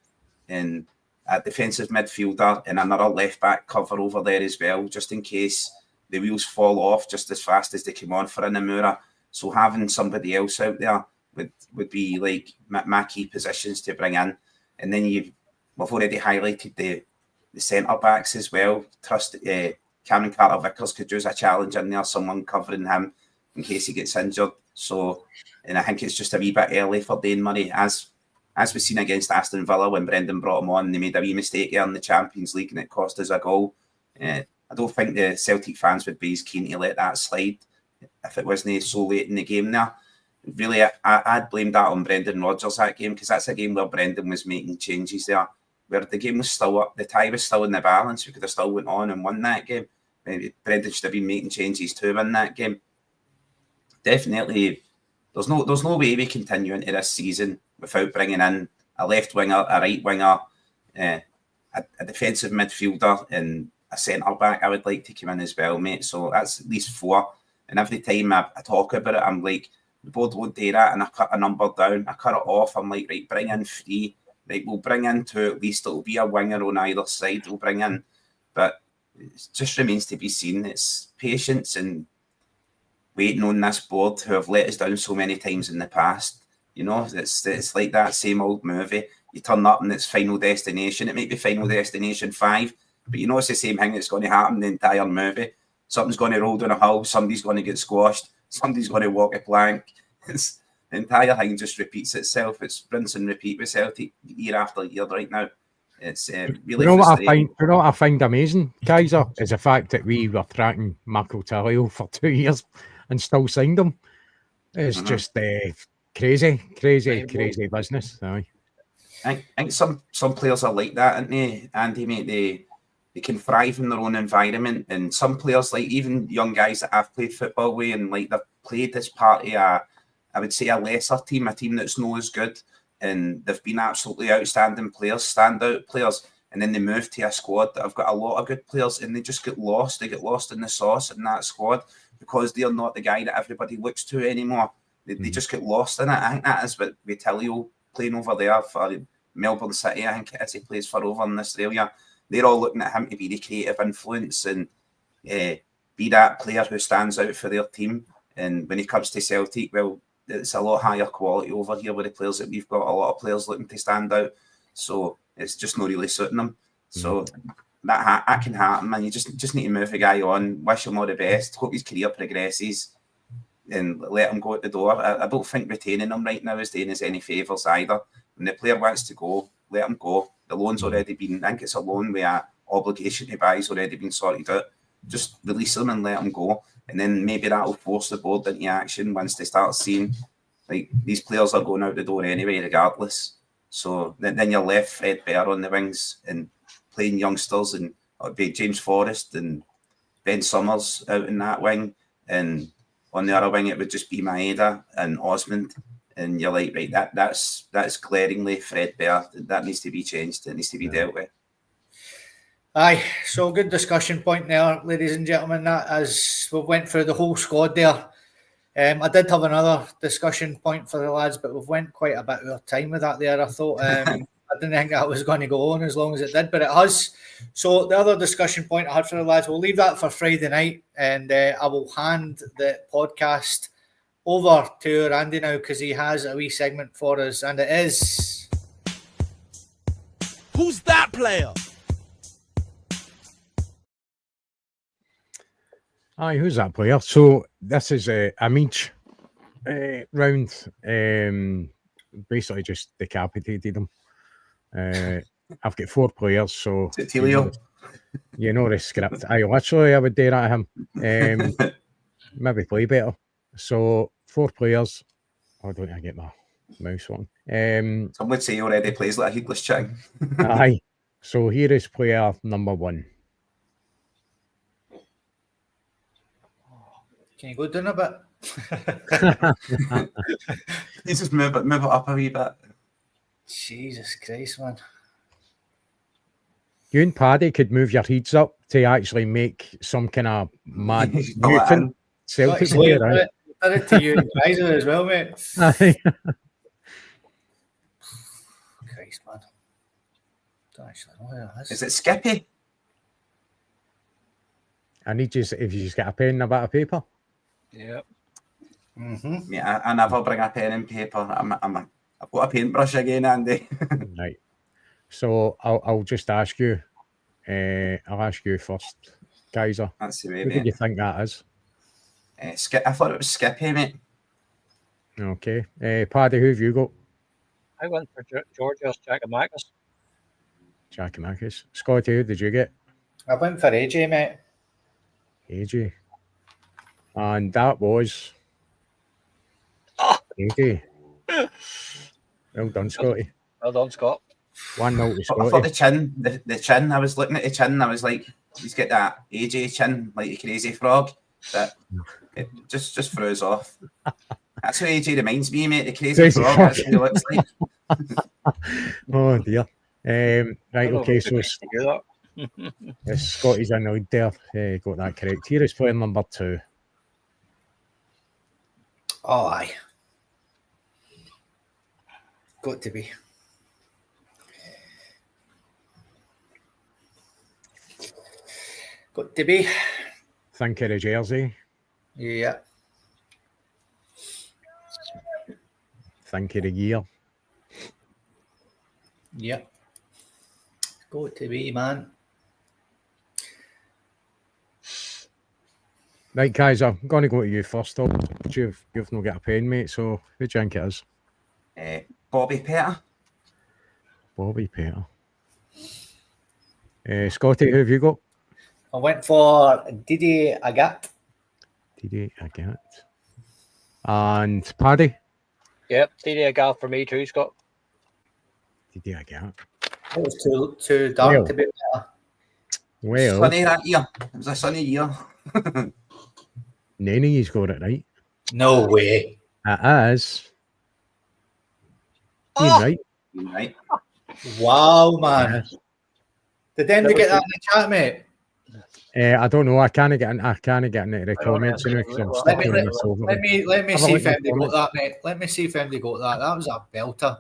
and a defensive midfielder and another left-back cover over there as well, just in case the wheels fall off just as fast as they come on for Inamura. So having somebody else out there would be like my key positions to bring in. And then we've already highlighted the centre-backs as well. Cameron Carter-Vickers could use a challenge in there, someone covering him in case he gets injured. So, and I think it's just a wee bit early for Dane Murray, as we've seen against Aston Villa when Brendan brought him on. They made a wee mistake there in the Champions League and it cost us a goal. I don't think the Celtic fans would be as keen to let that slide if it wasn't so late in the game there. Really, I'd blame that on Brendan Rodgers that game, because that's a game where Brendan was making changes there, where the game was still up, the tie was still in the balance. We could have still went on and won that game. Maybe Brendan should have been making changes to win that game. Definitely, there's no way we continue into this season without bringing in a left winger, a right winger, a defensive midfielder, and a centre back. I would like to come in as well, mate. So that's at least 4. And every time I talk about it, I'm like, the board won't do that, and I cut a number down, I cut it off. I'm like, right, bring in 3. Right, we'll bring in 2 at least. It'll be a winger on either side. We'll bring in, but it just remains to be seen. It's patience and waiting on this board who have let us down so many times in the past. You know, it's like that same old movie. You turn up and it's Final Destination. It might be Final Destination 5, but you know it's the same thing that's going to happen the entire movie. Something's going to roll down a hill. Somebody's going to get squashed. Somebody's going to walk a plank. The entire thing just repeats itself. It's rinse and repeat with Celtic year after year right now. It's really frustrating. You know what I find amazing, Kaiser, is the fact that we were tracking Marco Talio for 2 years and still signed him. It's just crazy business. Aye. I think some players are like that, aren't they? Andy, mate, they can thrive in their own environment. And some players, like even young guys that I've played football with, and like they've played as part of I would say a lesser team, a team that's not as good, and they've been absolutely outstanding players, standout players, and then they move to a squad that have got a lot of good players, and they just get lost. They get lost in the sauce in that squad because they're not the guy that everybody looks to anymore. They just get lost in it. I think that is what Vitalio playing over there for Melbourne City. I think it is he plays for over in Australia. They're all looking at him to be the creative influence and be that player who stands out for their team. And when he comes to Celtic, well, it's a lot higher quality over here with the players that we've got. A lot of players looking to stand out. So it's just not really suiting them. So that can happen, man. You just need to move the guy on, wish him all the best, hope his career progresses, and let him go out the door. I don't think retaining him right now is doing us any favours either. When the player wants to go, let him go. The loan's already been, I think it's a loan where an obligation to buy has already been sorted out. Just release him and let him go. And then maybe that'll force the board into action once they start seeing like these players are going out the door anyway, regardless. So then you're left Fred Bear on the wings and playing youngsters, and it'll be James Forrest and Ben Summers out in that wing, and on the other wing it would just be Maeda and Osmond. And you're like, right, that's glaringly Fred Bear. That needs to be changed. It needs to be dealt with. Aye, so good discussion point there, ladies and gentlemen. That as we went through the whole squad there. I did have another discussion point for the lads, but we've went quite a bit of time with that there. I thought I didn't think that was going to go on as long as it did, but it has. So the other discussion point I had for the lads, we'll leave that for Friday night, and I will hand the podcast over to Randy now because he has a wee segment for us, and it is... Who's that player? Aye, who's that player? So this is a Amish round. Basically just decapitated him. I've got 4 players, so you know the script. I would do that to him. Maybe play better. So 4 players. Oh, don't I get my mouse on? Some would say he already plays like a heedless chicken. Aye. So here is player number 1. Can you go down a bit? You just move it up a wee bit. Jesus Christ, man. You and Paddy could move your heads up to actually make some kind of mad mutant Celtic player, right? Did it to you guys as well, mate. Aye. Christ, man. Don't actually know who that is. Is it Skippy? I need you, if you just get a pen and a bit of paper. Yeah. Mm-hmm. Yeah, I never bring a pen and paper. I've got a paintbrush again, Andy. Right. So I'll just ask you. I'll ask you first, Kaiser. That's the way, Who do you mate. think that is? I thought it was Skippy, mate. Okay. Paddy, who have you got? I went for Georgios Giakoumakis. Giakoumakis. Scotty, who did you get? I went for AJ, mate. AJ. And that was AJ. Well done, Scotty. Well done, Scott. 1-0 to I thought Scotty. the chin, the chin. I was looking at the chin. I was like, he's got that AJ chin, like a crazy frog. But it just threw us off. That's who AJ reminds me, mate. The crazy frog. That's what he looks like. Oh dear. Right, okay, so that. yes, Scotty's in the lead there. Got that correct. Here is player number 2. Oh, aye. Got to be. Got to be. Think of the jersey. Yeah. Think of the year. Yeah. Got to be, man. Right, guys, I'm going to go to you first. You've not got a pen, mate, so who do you think it is? Bobby Petter. Bobby Petter. Scotty, who have you got? I went for Didi Agat. Didi Agat. And Paddy? Yep, Didier Gal for me too, Scott. Didi Agat. It was too dark Well, to be better. Well, Sunny that year. It was a sunny year. Nenny's got it right. No way. It is. Oh! Ian, right? Right. Wow, man. Yes. Did anybody get that in the chat, mate? I don't know. I can't get into the comments yeah. because I'm Let stuck me- on this over. Let me Have a see look if at anybody the got that, mate. Let me see if anybody got that. That was a belter.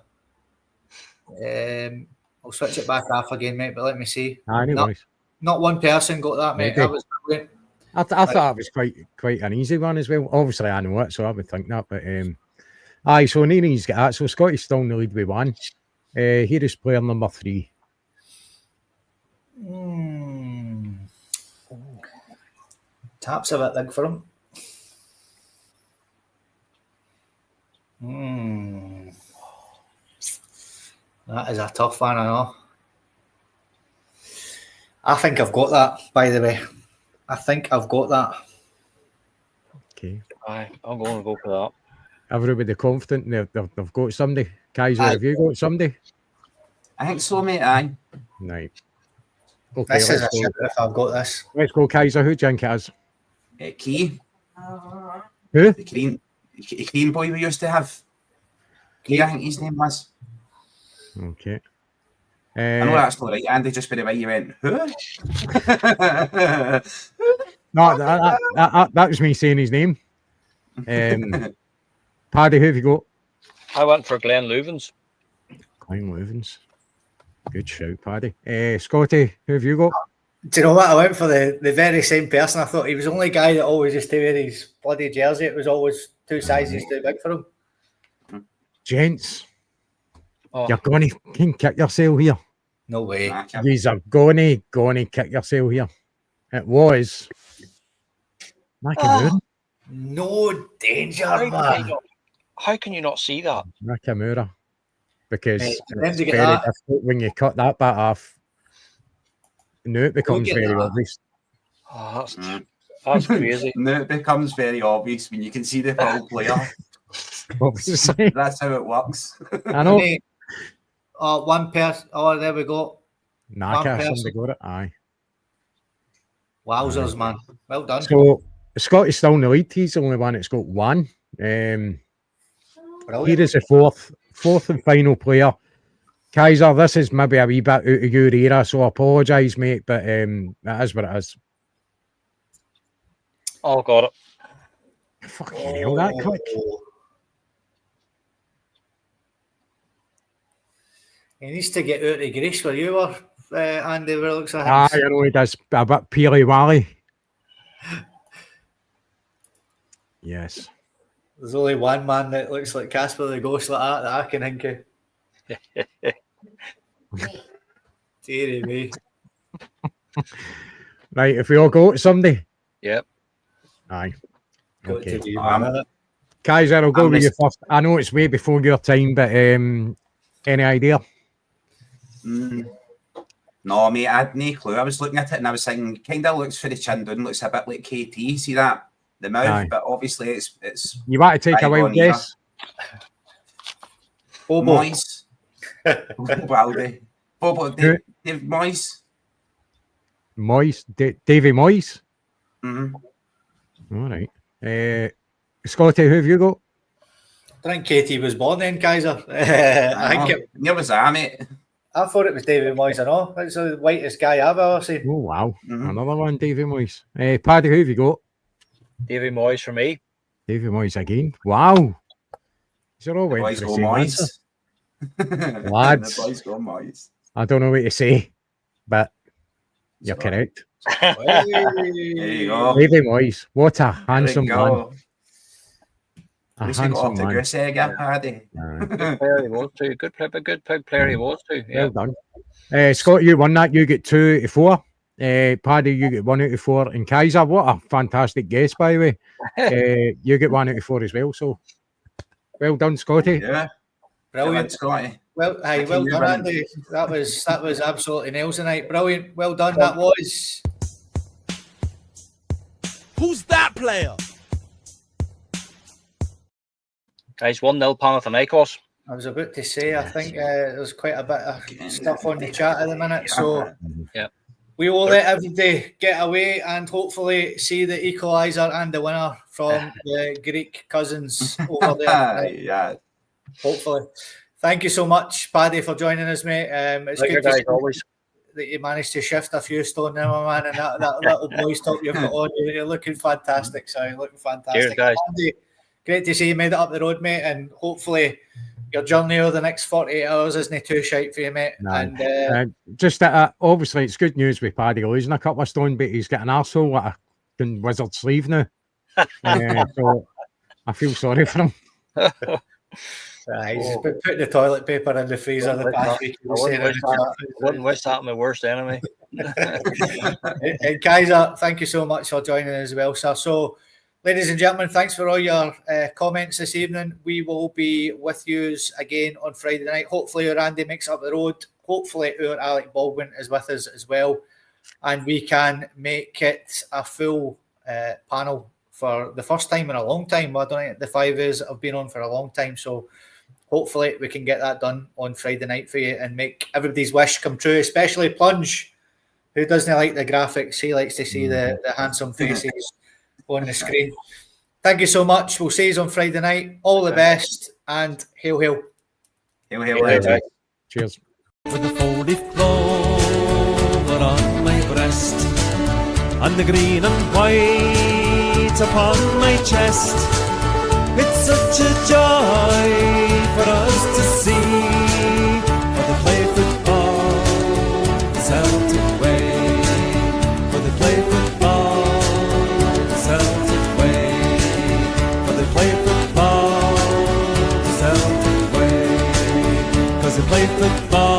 I'll switch it back off again, mate, but let me see. Anyways, Not one person got that, mate. Maybe. That was brilliant. I thought it was quite an easy one as well. Obviously, I know it, so I would think that. But aye, so Nenny's got that. So Scotty's still in the lead with 1. Here is player number 3. Tap's a bit big for him. That is a tough one, I know. I think I've got that, by the way. I think I've got that. Okay. Aye, I'm going to go for that. Everybody confident they've got somebody. Kaiser, Aye. have you got somebody? I think so, mate. Aye. Right. Okay, This is let's a go. shit if I've got this. Let's go, Kaiser. Who do you think it is? Key. Who? The Korean boy we used to have. Key, I think his name was. Okay. I know that's not right, Andy, just by the way you went, who? No, that was me saying his name. Paddy, who have you got? I went for Glenn Louvens. Glenn Louvens. Good shout, Paddy. Scotty, who have you got? Do you know what? I went for the very same person. I thought he was the only guy that always used to wear his bloody jersey. It was always 2 sizes too big for him. Gents, Oh. you're going to kick yourself here. No way. You're going to kick yourself here. It was Nakamura. No danger, man. How can you not see that? Nakamura. Because Hey, it's when do you get very that? difficult when you cut that bit off. Now it becomes get very that. obvious. Oh, that's crazy. No, it becomes very obvious when you can see the full player. Obviously. That's how it works. I know. Mate, one person. Oh, there we go. Naka, person. somebody got it. Aye. Wowzers, man. Well done. So Scotty's still in the lead. He's the only one that's got 1. Here Brilliant. is the fourth and final player. Kaiser, this is maybe a wee bit out of your era, so I apologise, mate, but it is what it is. Oh, got it. Fucking hell, that quick. He needs to get out of Greece where you were, Andy, where it looks like. Aye, I know he does a bit peely wally. Yes. There's only one man that looks like Casper the Ghost like that I can think of. Deary me. Right, if we all go to somebody. Yep. Aye. Got Okay. to be, man. Kaiser, I'll go I'm with you mis- first. I know it's way before your time, but any idea? No, mate, I had no clue. I was looking at it and I was thinking, kind of looks for the chin down, looks a bit like KT. See that? The mouth, Aye. but obviously it's You want to take a Right, wild on, yeah. guess? Bobo. Moyes. Wildy. Bobo, Who? Dave Moyes. Moyes? Davy Moyes? Mm-hmm. All right. Scotty, who have you got? I think Katie was born then, Kaiser. I Near was that, mate. thought it was David Moyes, I know. That's the whitest guy I've ever seen. Oh, wow. Mhm. Another one, Davy Moyes. Paddy, who have you got? Davy Moyes for me. Davy Moyes again. Wow. These are all The went boys for the go same Moyes. answer. Lads. The boys go Moyes. I don't know what to say, but you're correct. There you go. Davy Moyes. What a There handsome you man. go. A At least we got handsome off the man. goose egg, Paddy. Aye. Good player he was too. Good player, but good player he was too. Yeah. Well done. Scott, you won that. You get 2 out of 4. Paddy, you get 1 out of 4. And Kaiser, what a fantastic guess, by the way. You get 1 out of 4 as well. So, well done, Scotty. Yeah. Brilliant. Scotty. Well, hey, well you done, win. Andy. That was absolutely nails tonight. Brilliant. Well done. That was. Who's that player? Guys, 1-0 Panathinaikos. I was about to say, I think there's quite a bit of stuff on the chat at the minute. So, we will let everybody get away and hopefully see the equaliser and the winner from the Greek cousins over there. Yeah. Hopefully. Thank you so much, Paddy, for joining us, mate. It's good to see always. that you managed to shift a few stone there, my man, and that little boy's top you've got on. You're looking fantastic, sorry, looking fantastic. Cheers, guys. Andy, great to see you made it up the road, mate, and hopefully your journey over the next 48 hours isn't too shite for you, mate. No. And just that, obviously, it's good news with Paddy losing a couple of stone, but he's got an arsehole with a wizard sleeve now. So I feel sorry for him. he's just been putting the toilet paper in the freezer the past week. I wouldn't wish that on my worst enemy. And Kaiser, thank you so much for joining us as well, sir. So, ladies and gentlemen, thanks for all your comments this evening. We will be with you again on Friday night. Hopefully, our Andy makes up the road. Hopefully, our Alec Baldwin is with us as well. And we can make it a full panel for the first time in a long time. I don't think the 5 years have been on for a long time. So, hopefully, we can get that done on Friday night for you and make everybody's wish come true, especially Plunge, who doesn't like the graphics. He likes to see the handsome faces on the screen. Thank you so much. We'll see you on Friday night. All the best and hail, hail. Hail, hail. Cheers. With the folded clover on my breast and the green and white upon my chest, it's such a joy for us to see, for they play football the Celtic way, for they play football the Celtic way, for they play football the Celtic way, 'cause they play football